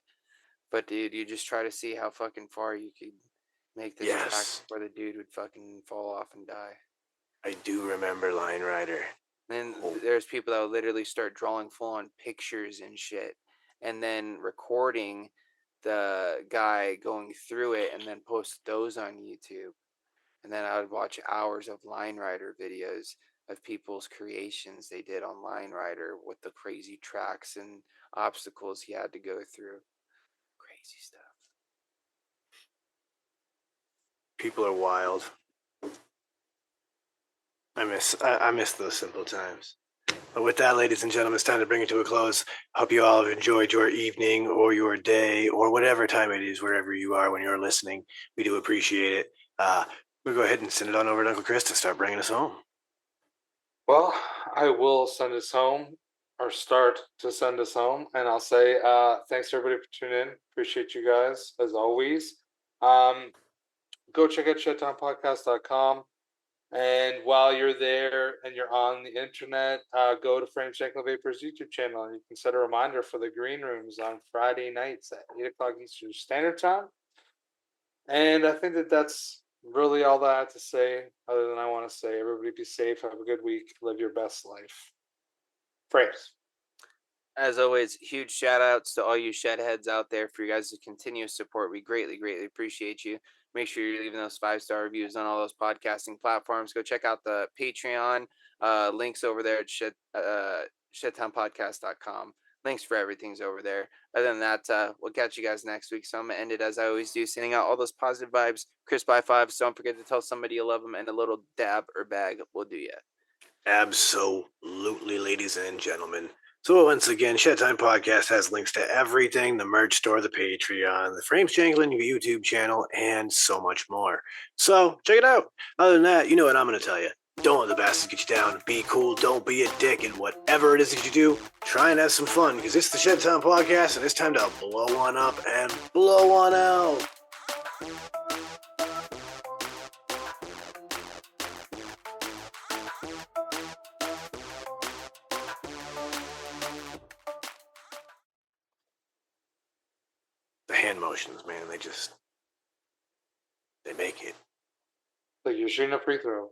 But dude, you just try to see how fucking far you could make this track where the dude would fucking fall off and die. I do remember Line Rider. Then there's people that will literally start drawing full-on pictures and shit, and then recording the guy going through it, and then post those on YouTube. And then I would watch hours of Line Rider videos of people's creations they did on Line Rider with the crazy tracks and obstacles he had to go through. Crazy stuff. People are wild. I miss those simple times. But with that, ladies and gentlemen, it's time to bring it to a close. Hope you all have enjoyed your evening or your day or whatever time it is, wherever you are when you're listening. We do appreciate it. We'll go ahead and send it on over to Uncle Chris to start bringing us home. Well, I will send us home, or start to send us home, and I'll say thanks everybody for tuning in. Appreciate you guys as always. Go check out SHEDTIMEPODCAST.com. And while you're there and you're on the internet, go to Frame Shankle Vapor's YouTube channel, and you can set a reminder for the green rooms on Friday nights at 8 o'clock Eastern Standard Time. And I think that that's really all that I have to say, other than I want to say everybody be safe, have a good week, live your best life. Frames. As always, huge shout outs to all you Shedheads out there for your guys' continuous support. We greatly, greatly appreciate you. Make sure you're leaving those 5-star reviews on all those podcasting platforms. Go check out the Patreon links over there at SHEDTIMEPODCAST.com. Links for everything's over there. Other than that, we'll catch you guys next week. So I'm going to end it as I always do, sending out all those positive vibes. Crisp high fives. Don't forget to tell somebody you love them, and a little dab or bag will do ya. Absolutely, ladies and gentlemen. So once again, Shed Time Podcast has links to everything: the merch store, the Patreon, the Frames Jangling YouTube channel, and so much more. So check it out. Other than that, you know what I'm going to tell you. Don't let the bastards get you down. Be cool. Don't be a dick. And whatever it is that you do, try and have some fun, because it's the Shed Time Podcast, and it's time to blow on up and blow on out. The hand motions, man, they make it. Like you're shooting a free throw.